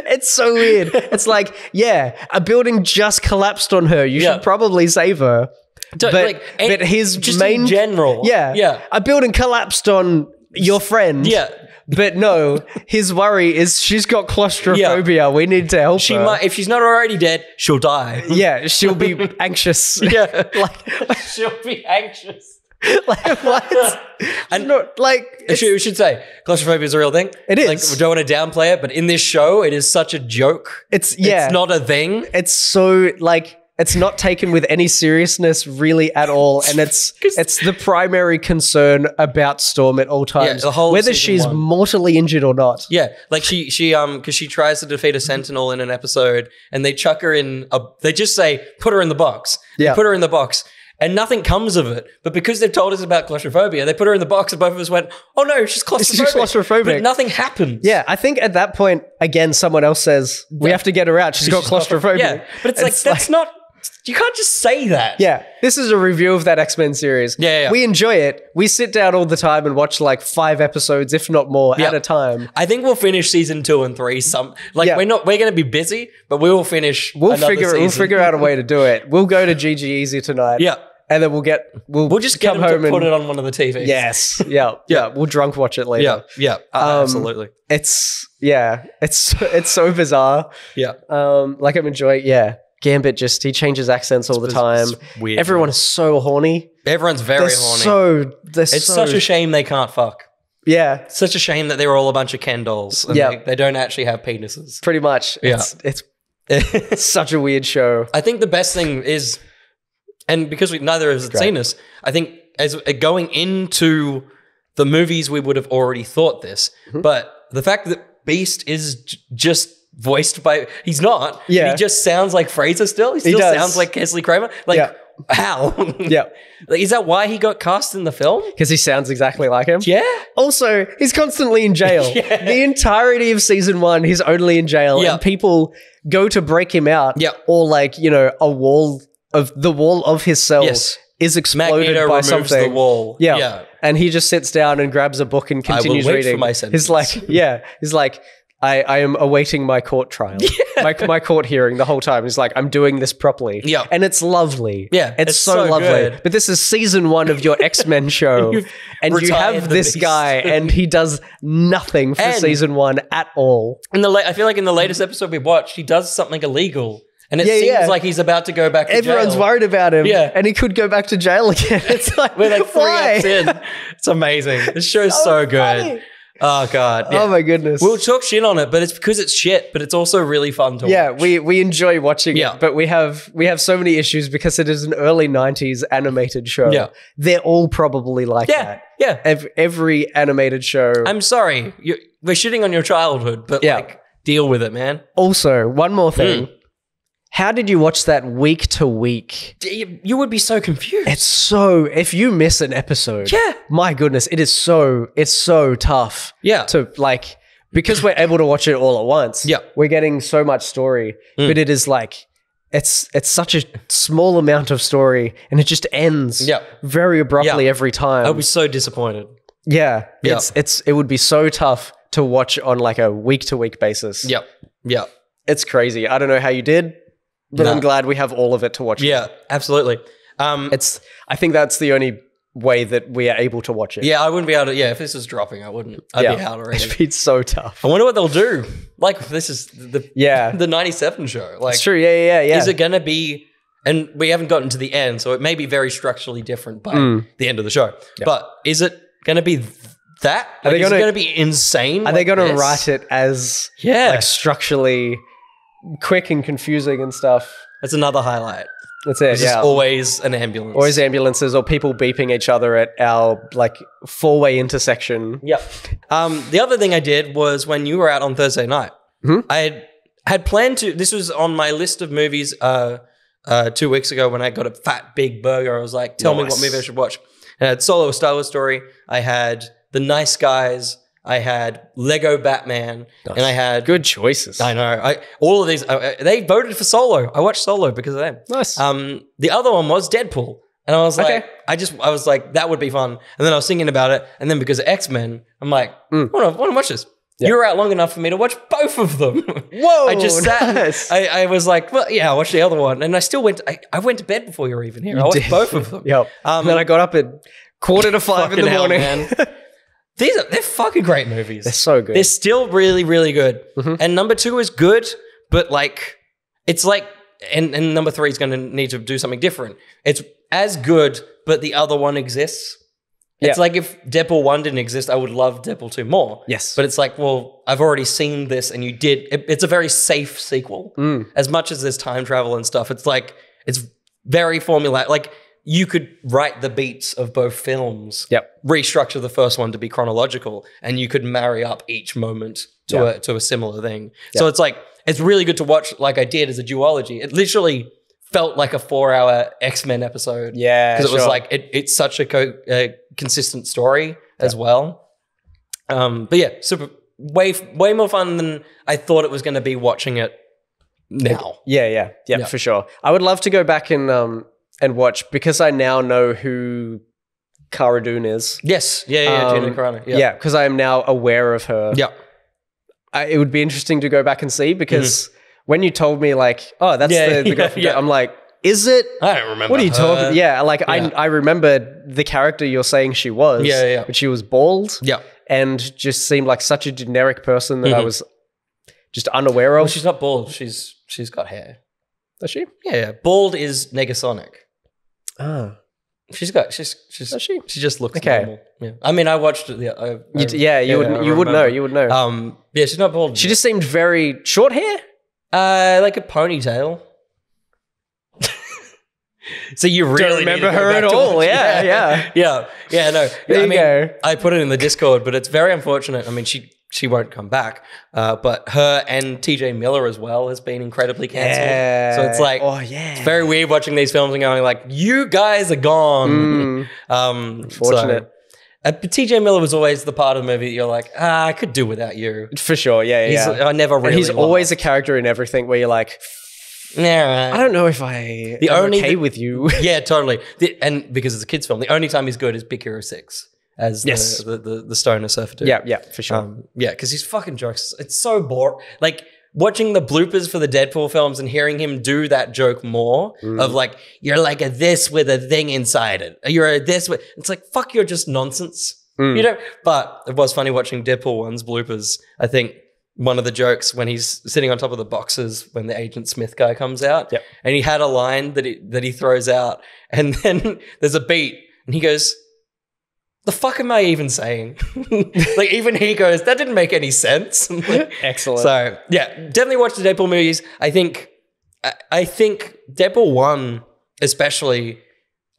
It's so weird. It's like, a building just collapsed on her. You should probably save her. But his just main... in general. A building collapsed on your friend. Yeah. But no, his worry is she's got claustrophobia. We need to help her. If she's not already dead, she'll die. Yeah, she'll be anxious. She'll be anxious. Like what? And not like we should say claustrophobia is a real thing. It is. Like, we don't want to downplay it, but in this show, it is such a joke. It's not a thing. It's so like it's not taken with any seriousness really at all, and it's the primary concern about Storm at all times, the whole whether she's mortally injured or not. Yeah, like she because she tries to defeat a Sentinel in an episode, and they chuck her in they just say put her in the box. They put her in the box. And nothing comes of it. But because they've told us about claustrophobia, they put her in the box and both of us went, oh no, she's claustrophobic. She's claustrophobic. But nothing happens. Yeah, I think at that point, again, someone else says, we have to get her out. She's got claustrophobia. Yeah, but it's like, that's not... You can't just say that. Yeah, this is a review of that X-Men series. Yeah. We enjoy it. We sit down all the time and watch like 5 episodes, if not more, at a time. I think we'll finish season 2 and 3. We're going to be busy, but we will finish. We'll figure out a way to do it. We'll go to GG Easy tonight. Yeah. And then we'll just come get home to put it on one of the TVs. Yes. Yeah. We'll drunk watch it later. Yeah. Absolutely. It's so bizarre. Yeah. I'm enjoying, Gambit he changes accents all the time. It's weird. Everyone is so horny. Everyone's very horny. It's such a shame they can't fuck. Yeah. Such a shame that they were all a bunch of Ken dolls. And they don't actually have penises. Pretty much. Yeah. It's such a weird show. I think the best thing is, and because neither of us had seen this, I think as going into the movies, we would have already thought this. But the fact that Beast is just voiced by, he's not. Yeah. He just sounds like Fraser still. He still sounds like Kesley Kramer. Like, how? Yeah. Like, is that why he got cast in the film? Because he sounds exactly like him. Yeah. Also, he's constantly in jail. The entirety of season 1, he's only in jail. And people go to break him out. Or like, the wall of his cell is exploded Magneto by removes something. The wall. Yeah. And he just sits down and grabs a book and continues I will wait reading. for my sentence. He's like, I am awaiting my court trial, my court hearing the whole time. He's like, I'm doing this properly. Yeah. And it's lovely. Yeah. It's so lovely. Good. But this is season 1 of your X-Men show. And you have this guy and he does nothing for season 1 at all. I feel like in the latest episode we watched, he does something illegal. And it seems like he's about to go back to jail. Everyone's worried about him. Yeah. And he could go back to jail again. It's like, we're like 3 acts in. It's amazing. This show's so good. Oh, God. Yeah. Oh, my goodness. We'll talk shit on it, but it's because it's shit, but it's also really fun to watch. Yeah, we enjoy watching it, but we have so many issues because it is an early 90s animated show. Yeah. They're all probably like that. Yeah. Every animated show. I'm sorry. We're shitting on your childhood, but deal with it, man. Also, one more thing. How did you watch that week to week? You would be so confused. If you miss an episode, my goodness, it's so tough. Yeah. To because we're able to watch it all at once. Yeah. We're getting so much story, but it is like, it's such a small amount of story and it just ends very abruptly every time. I'd be so disappointed. Yeah. It would be so tough to watch on like a week to week basis. Yep. Yeah. It's crazy. I don't know how you did. But I'm glad we have all of it to watch. Yeah, absolutely. I think that's the only way that we are able to watch it. Yeah, I wouldn't be able to. Yeah, if this was dropping, I wouldn't. I'd be out already. It'd be so tough. I wonder what they'll do. Like, this is the 97 show. Like, it's true. Yeah. Is it going to be, and we haven't gotten to the end, so it may be very structurally different by the end of the show. Yep. But is it going to be that? Like, is it going to be insane? Are they going to write it as structurally quick and confusing and stuff? That's another highlight. That's it. There's always an ambulance. Always ambulances or people beeping each other at our four-way intersection. Yep. The other thing I did was when you were out on Thursday night, I had planned to. This was on my list of movies 2 weeks ago when I got a fat big burger. I was like, tell me what movie I should watch. And I had Solo: A Star Wars Story. I had The Nice Guys. I had Lego Batman, and I had good choices. I know. All of these. They voted for Solo. I watched Solo because of them. Nice. The other one was Deadpool, and I was like, I was like, that would be fun. And then I was thinking about it, and then because of X-Men, I'm like, I want to watch this. Yep. You were out long enough for me to watch both of them. Whoa! I just sat. I was like, well, yeah, I watched the other one, and I still went. I went to bed before you were even here. I watched both of them. Yep. And then I got up at 4:45 in the morning. Man. They're fucking great movies. They're so good. They're still really, really good. And number 2 is good, but it's like, and number 3 is going to need to do something different. It's as good, but the other one exists. It's like if Deadpool 1 didn't exist, I would love Deadpool 2 more. Yes. But it's like, well, I've already seen this and you did. It's a very safe sequel. As much as there's time travel and stuff, it's like, it's very formulaic. Like, you could write the beats of both films, restructure the first one to be chronological, and you could marry up each moment to a similar thing. So it's like, it's really good to watch like I did as a duology. It literally felt like a 4-hour X-Men episode. Yeah, because it was like, it's such a consistent story as well. But yeah, super, way more fun than I thought it was going to be watching it now. Yeah, for sure. I would love to go back and watch, because I now know who Cara Dune is. Yes. Yeah, Gina Carano. Yeah, because I am now aware of her. Yeah. It would be interesting to go back and see, because when you told me like, oh, that's the girl from I'm like, is it? I don't remember. What are you talking? Yeah, like I remember the character you're saying she was. Yeah. But she was bald. Yeah. And just seemed like such a generic person that I was just unaware of. Well, she's not bald. She's got hair. Is she? Yeah. Bald is Negasonic. Ah. She just looks Okay. normal. Yeah. I mean, I watched it. Yeah, You would know. You would know. Yeah, she's not bald. She just seemed very short hair. Like a ponytail. So you really Don't remember need to go her back at to all. watch- Yeah. No. There you go. I put it in the Discord, but it's very unfortunate. I mean, she won't come back. But her and TJ Miller as well has been incredibly cancelled. Yeah. So it's like, it's very weird watching these films and going like, you guys are gone. Unfortunate. But TJ Miller was always the part of the movie that you're like, I could do without you. For sure. Yeah. I never really. And he's always a character in everything where you're like, yeah, I don't know if I'm okay with you. Yeah, totally. And because it's a kids' film, the only time he's good is Big Hero 6 as the stoner surfer dude. Yeah, for sure. Because his fucking jokes, it's so boring. Like watching the bloopers for the Deadpool films and hearing him do that joke more of like, you're like a this with a thing inside it. You're a this with, it's like, fuck, you're just nonsense. You know? But it was funny watching Deadpool 1's bloopers. I think one of the jokes when he's sitting on top of the boxes when the Agent Smith guy comes out, and he had a line that he throws out, and then there's a beat, and he goes, "The fuck am I even saying?" Like even he goes, "That didn't make any sense." Like, excellent. So yeah, definitely watch the Deadpool movies. I think Deadpool 1 especially.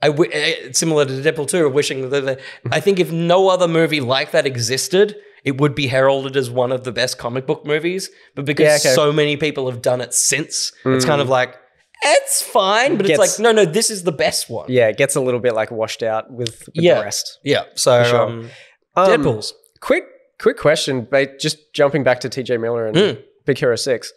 Similar to Deadpool 2, wishing that I think if no other movie like that existed, it would be heralded as one of the best comic book movies. But because so many people have done it since, it's kind of like, it's fine. But it's like, no, this is the best one. Yeah, it gets a little bit like washed out with the rest. Yeah. So Deadpool's. Quick question, just jumping back to TJ Miller and Big Hero 6.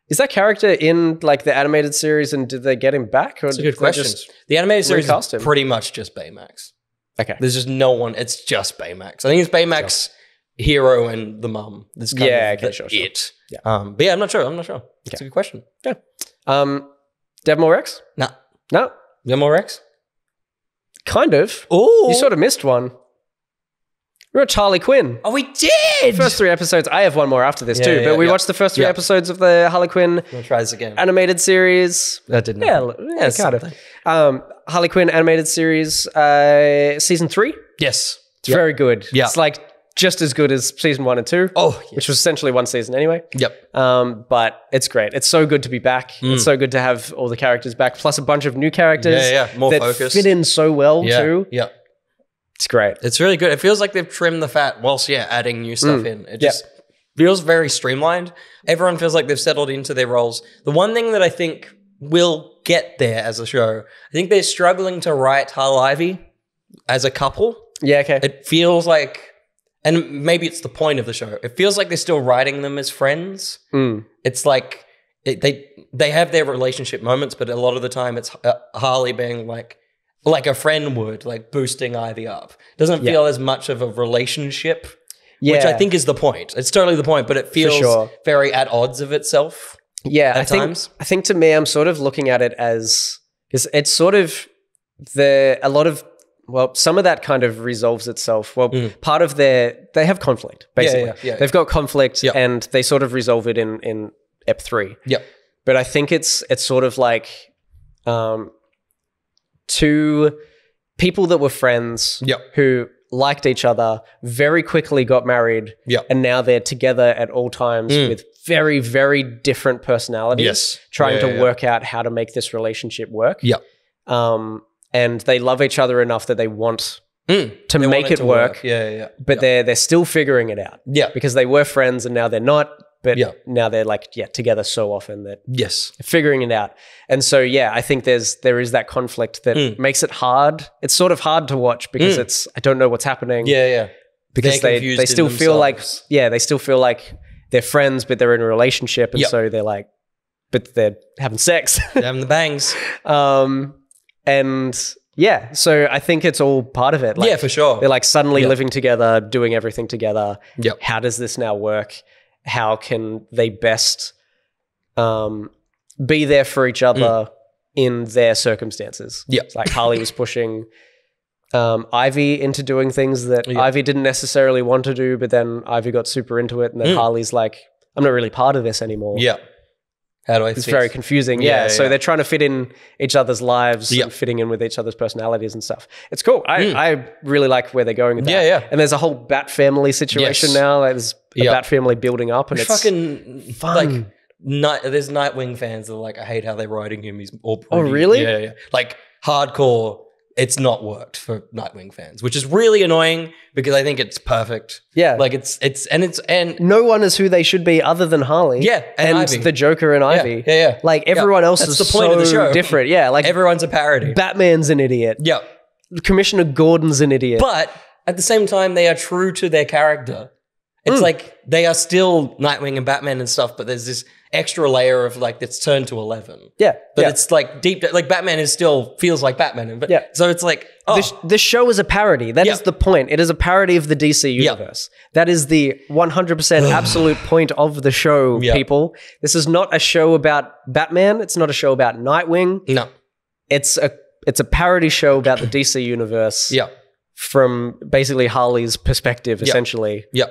Is that character in like the animated series and did they get him back? Or That's a good question. The animated series recast is him? pretty much just Baymax. Okay. There's just no one. It's just Baymax. I think it's Baymax, Hero, and the mum. This kind of sure. it. Yeah. But yeah, I'm not sure. It's a good question. Yeah. Devil Rex? No. Devil Rex? Kind of. Oh. You sort of missed one. We watched Harley Quinn. Oh, we did! First 3 episodes. I have one more after this too, but we watched the first 3 episodes of the Harley Quinn We'll try this again. animated series. That didn't Yeah, kind of. Harley Quinn animated series, season 3. Yes. It's very good. Yeah. It's like just as good as season 1 and 2. Oh, yes. Which was essentially one season anyway. Yep. But it's great. It's so good to be back. It's so good to have all the characters back, plus a bunch of new characters. More that focused. fit in so well too. Yeah. It's great. It's really good. It feels like they've trimmed the fat whilst, adding new stuff in. It just feels very streamlined. Everyone feels like they've settled into their roles. The one thing that I think will get there as a show, I think they're struggling to write Harl Ivy as a couple. Yeah, okay. It feels like, and maybe it's the point of the show, it feels like they're still writing them as friends. It's like they have their relationship moments, but a lot of the time it's Harley being like a friend would, like boosting Ivy up. Doesn't feel as much of a relationship, which I think is the point. It's totally the point, but it feels very at odds of itself. Yeah, at times. I think to me, I'm sort of looking at it as, because it's sort of some of that kind of resolves itself. Well, part of they have conflict, basically. Yeah. They've got conflict and they sort of resolve it in Ep 3. Yep. But I think it's sort of like two people that were friends who liked each other, very quickly got married, and now they're together at all times with very, very different personalities, trying to work out how to make this relationship work. And they love each other enough that they want to make it work. But they're still figuring it out. Because they were friends and now they're not. But now they're like, together so often that figuring it out. And so, I think there is that conflict that makes it hard. It's sort of hard to watch because I don't know what's happening. Because they still feel like, they still feel like they're friends, but they're in a relationship. And so they're like, but they're having sex. They're having the bangs. And so I think it's all part of it. Like, for sure. They're like suddenly living together, doing everything together. How does this now work? How can they best be there for each other in their circumstances? It's like Harley was pushing Ivy into doing things that Ivy didn't necessarily want to do, but then Ivy got super into it, and then Harley's like, I'm not really part of this anymore. How do I It's fit? very confusing. Yeah, So yeah. they're trying to fit in each other's lives Yeah. and fitting in with each other's personalities and stuff. It's cool. I really like where they're going with that. Yeah. And there's a whole Bat family situation Yes. now. Like, there's a Yeah. Bat family building up, and it's fucking fun. like there's Nightwing fans that are like, I hate how they're writing him. He's all Oh, pretty. really? Yeah. Like hardcore. It's not worked for Nightwing fans, which is really annoying because I think it's perfect. Yeah. Like and no one is who they should be other than Harley. Yeah, and Ivy. the Joker and Ivy. Yeah. Like everyone else That's is the point so of the show. different. Yeah, like Everyone's a parody. Batman's an idiot. Yeah. Commissioner Gordon's an idiot. But at the same time, they are true to their character. It's like they are still Nightwing and Batman and stuff, but there's this extra layer of like that's turned to 11. yeah, But yeah. it's like deep, like Batman is still feels like Batman. But Yeah. so it's like, This show is a parody. That is Yeah. the point. It is a parody of the DC universe. That is the 100% absolute point of the show, Yeah. people. This is not a show about Batman. It's not a show about Nightwing. no. It's a parody show about the DC universe Yeah. from basically Harley's perspective, essentially. Yeah.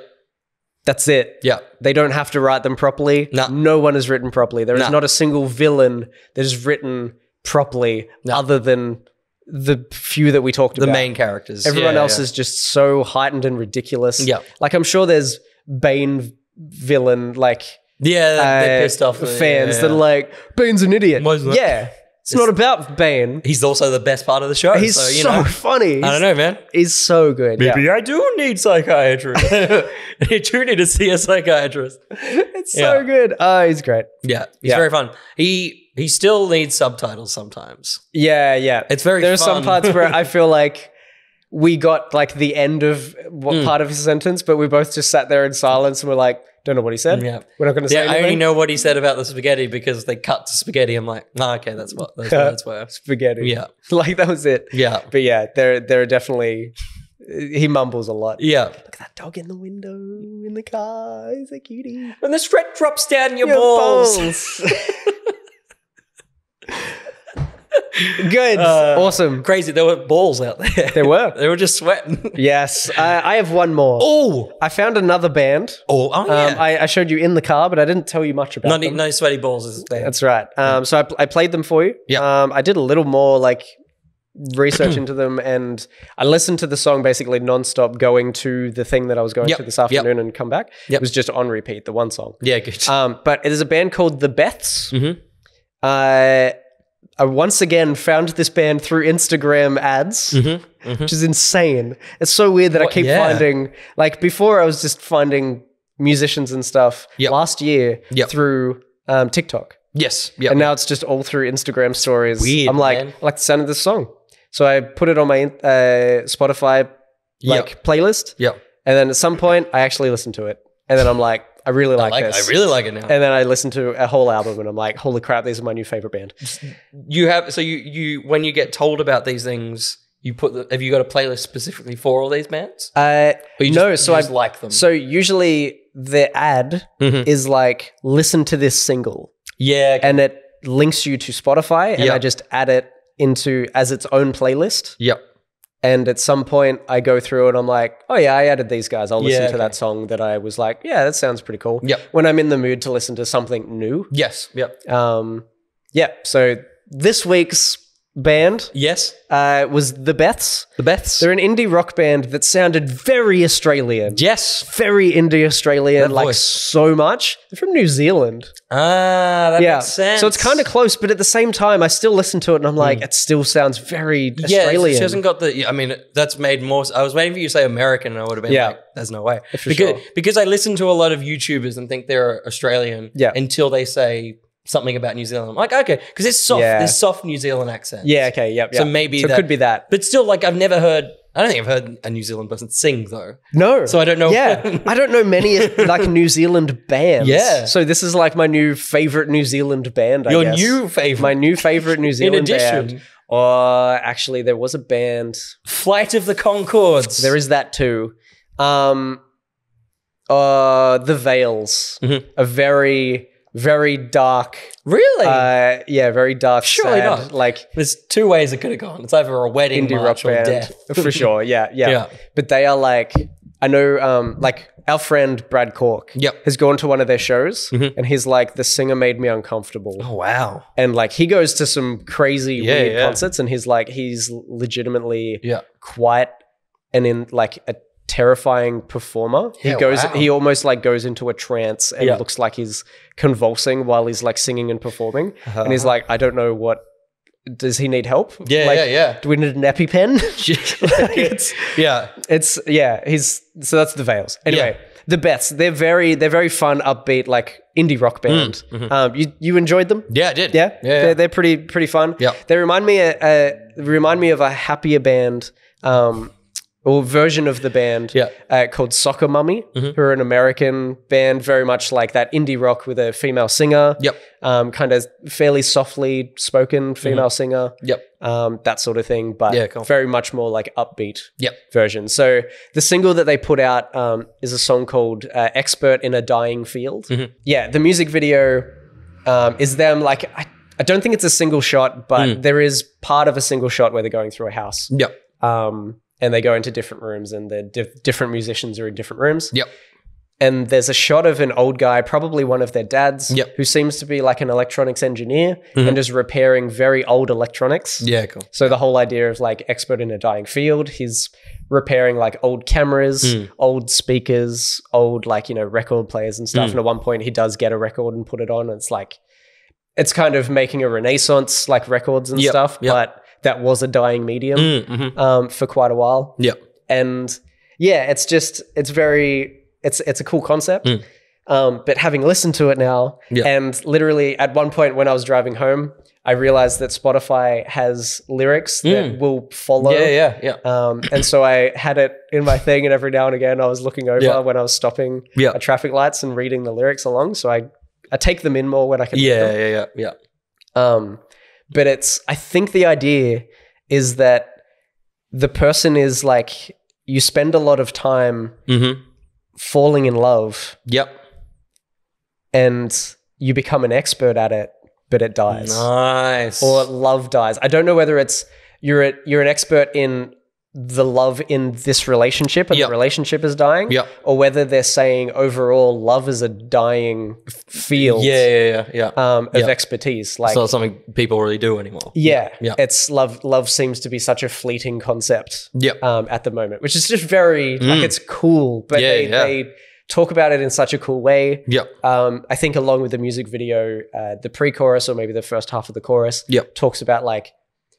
That's it. Yeah. They don't have to write them properly. No. No one is written properly. There is No. not a single villain that is written properly other than the few that we talked The about. main characters. Everyone Yeah, else yeah. is just so heightened and ridiculous. Yeah. Like, I'm sure there's Bane villain, like, Yeah, they're pissed off. fans that are like, Bane's an idiot. Why is that? Yeah. It's not about Bane. He's also the best part of the show. He's so, you so know. funny. I don't know, man. He's so good. Yeah. Maybe I do need psychiatrist. You do need to see a psychiatrist. It's so good. Oh, he's great. Yeah, he's Yeah. very fun. He still needs subtitles sometimes. Yeah, yeah. It's very There are some fun. parts where I feel like we got like the end of what part of his sentence, but we both just sat there in silence and we're like, don't know what he said. Yeah. We're not going to say Yeah, I anything. only know what he said about the spaghetti because they cut to spaghetti. I'm like, okay, that's where. Spaghetti. Yeah. Like that was it. Yeah. But yeah, there are definitely, he mumbles a lot. Yeah. Look at that dog in the window in the car. He's a cutie. When the sweat drops down your Your balls. Good. Awesome. Crazy. There were balls out there. There were. They were just sweating. Yes. I have one more. Oh. I found another band. Oh, yeah. I showed you in the car, but I didn't tell you much about them. No sweaty balls is there. That's right. So I played them for you. Yeah. I did a little more like research into them, and I listened to the song basically nonstop, going to the thing that I was going to this afternoon and come back. Yep. It was just on repeat, the one song. Yeah, good. But it is a band called the Beths. Mm-hmm. I once again found this band through Instagram ads, which is insane. It's so weird that I keep finding, like before I was just finding musicians and stuff last year through TikTok. Yes. Yep. And now it's just all through Instagram stories. Weird, I'm like, man. I like the sound of this song. So I put it on my Spotify playlist. Yep. And then at some point I actually listened to it. And then I'm like, I really like this. I really like it now. And then I listened to a whole album and I'm like, holy crap, these are my new favorite band. You have you when you get told about these things, you have you got a playlist specifically for all these bands? Or you just like them. So usually the ad is like, listen to this single. Yeah. And it links you to Spotify and I just add it into as its own playlist. Yep. And at some point I go through and I'm like, oh yeah, I added these guys. I'll listen to that song that I was like, yeah, that sounds pretty cool. Yep. When I'm in the mood to listen to something new. Yes. Yep. So this week's band was the Beths. The Beths. They're an indie rock band that sounded very Australian. Yes. Very indie Australian, That like voice. so much. They're from New Zealand. That makes sense. So it's kind of close, but at the same time, I still listen to it and I'm like, it still sounds very Australian. She hasn't got the. I mean, that's made more. I was waiting for you to say American, and I would have been like, "There's no way." Because I listen to a lot of YouTubers and think they're Australian. Until they say something about New Zealand, I'm like, okay, because it's soft. There's soft New Zealand accents. Yeah. Okay. Yep. So maybe it could be that. But still, like, I've never heard. I don't think I've heard a New Zealand person sing though. No. So I don't know. Yeah. I don't know many like New Zealand bands. Yeah. So this is like my new favorite New Zealand band, I guess. New favorite. My new favorite New Zealand addition. band. Or actually there was a band. Flight of the Conchords. There is that too. The Veils. A very, very dark. Really? Very dark. Surely sad, not. Like there's two ways it could have gone. It's either a wedding indie march rock or band. death. For sure. Yeah. Yeah. But they are like I know, like our friend Brad Cork has gone to one of their shows and he's like, the singer made me uncomfortable. Oh, wow. And like, he goes to some crazy weird concerts and he's like, he's legitimately quite in like a terrifying performer. He almost like goes into a trance and it looks like he's convulsing while he's like singing and performing. And he's like, I don't know what, does he need help? Do we need an EpiPen? So that's the Veils. Anyway, the Beths, they're very fun, upbeat, like indie rock band. You enjoyed them? Yeah, I did. They're pretty fun. They remind me of a happier band, or version of the band called Soccer Mummy, who are an American band, very much like that indie rock with a female singer. Kind of fairly softly spoken female singer. That sort of thing, but very much more like upbeat version. So the single that they put out is a song called Expert in a Dying Field. The music video is them like, I don't think it's a single shot, but there is part of a single shot where they're going through a house. And they go into different rooms and the different musicians are in different rooms. And there's a shot of an old guy, probably one of their dads, who seems to be like an electronics engineer and is repairing very old electronics. So the whole idea of like expert in a dying field, he's repairing like old cameras, old speakers, old like, record players and stuff. And at one point he does get a record and put it on. And it's like, it's kind of making a renaissance like records and stuff, but that was a dying medium for quite a while. And it's a cool concept. But having listened to it now, and literally at one point when I was driving home, I realized that Spotify has lyrics that will follow. And so I had it in my thing, and every now and again I was looking over when I was stopping at traffic lights and reading the lyrics along. So I take them in more when I can. But I think the idea is that the person is like, you spend a lot of time falling in love. And you become an expert at it, but it dies. Nice. Or love dies. I don't know whether it's you're an expert in the love in this relationship and the relationship is dying, or whether they're saying overall love is a dying field of expertise. Like, it's not something people really do anymore. It's love seems to be such a fleeting concept at the moment, which is just very like, it's cool, but they talk about it in such a cool way. I think along with the music video, the pre-chorus or maybe the first half of the chorus talks about like,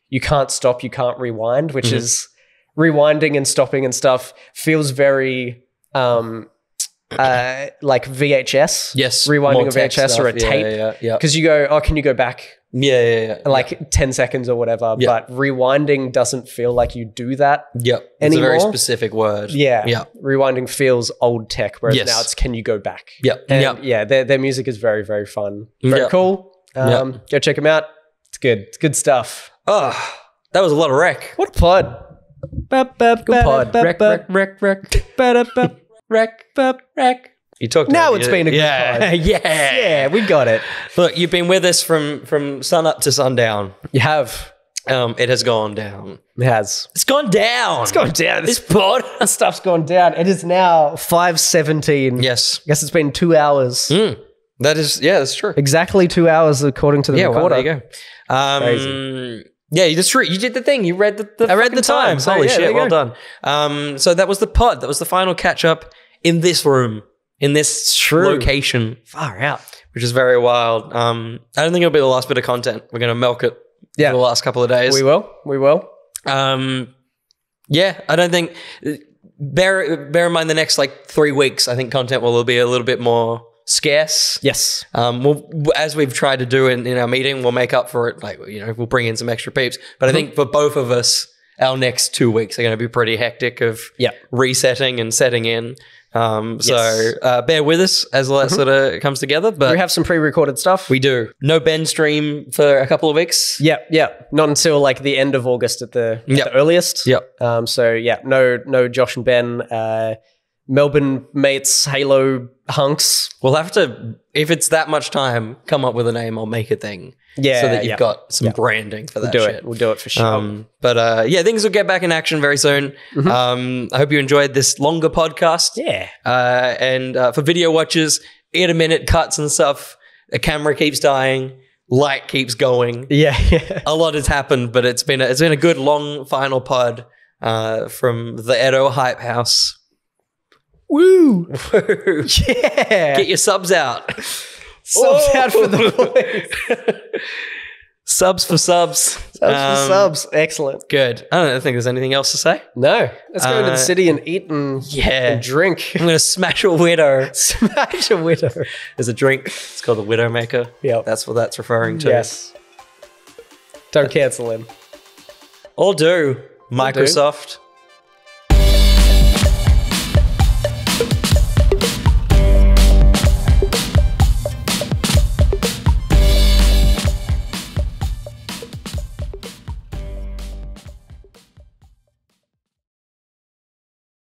you can't stop, you can't rewind, which is rewinding and stopping and stuff feels very like VHS. Rewinding a VHS stuff, or a tape. Because you go, oh, can you go back? Like 10 seconds or whatever. But rewinding doesn't feel like you do that anymore. It's a very specific word. Rewinding feels old tech, whereas now it's can you go back? Their music is very, very fun. Very cool. Go check them out. It's good. It's good stuff. Oh, that was a lot of wreck. What a pod. Good pod. Wreck. You talked now about it's been a good pod. Yeah, we got it. Look, you've been with us from sun up to sundown. You have. It has gone down. It has. It's gone down. It's gone down. This pod. This stuff's gone down. It is now 5:17. Yes. I guess it's been 2 hours. That is, that's true. Exactly 2 hours according to the recorder. Well, there you go. Crazy. Yeah, that's true. You did the thing. You read the I read the Times. Holy shit, well done. So that was the pod. That was the final catch-up in this room, in this location. Far out. Which is very wild. I don't think it'll be the last bit of content. We're going to milk it for the last couple of days. We will. I don't think... Bear in mind the next 3 weeks, I think content will be a little bit more scarce. Yes. As we've tried to do in our meeting, we'll make up for it. We'll bring in some extra peeps. But I think for both of us, our next 2 weeks are going to be pretty hectic of resetting and setting in. So bear with us as all that sort of comes together. But we have some pre-recorded stuff. We do. No Ben stream for a couple of weeks. Not until the end of August at the earliest. No Josh and Ben. Melbourne mates, Halo hunks. We'll have to, if it's that much time, come up with a name. I'll make a thing. Yeah, so that you've got some branding for that shit. We'll do it for sure. But things will get back in action very soon. I hope you enjoyed this longer podcast. Yeah. And for video watchers, in a minute cuts and stuff. The camera keeps dying. Light keeps going. Yeah. A lot has happened, but it's been a good long final pod from the ETTO Hype House. Woo! Woo. Yeah. Get your subs out. Subs out for the boys. Subs for subs. Subs for subs. Excellent. Good. I don't think there's anything else to say. No. Let's go into the city and eat and drink. I'm going to smash a widow. Smash a widow. There's a drink. It's called the Widowmaker. Yeah. That's what that's referring to. Yes. Don't cancel him. Or do. Microsoft.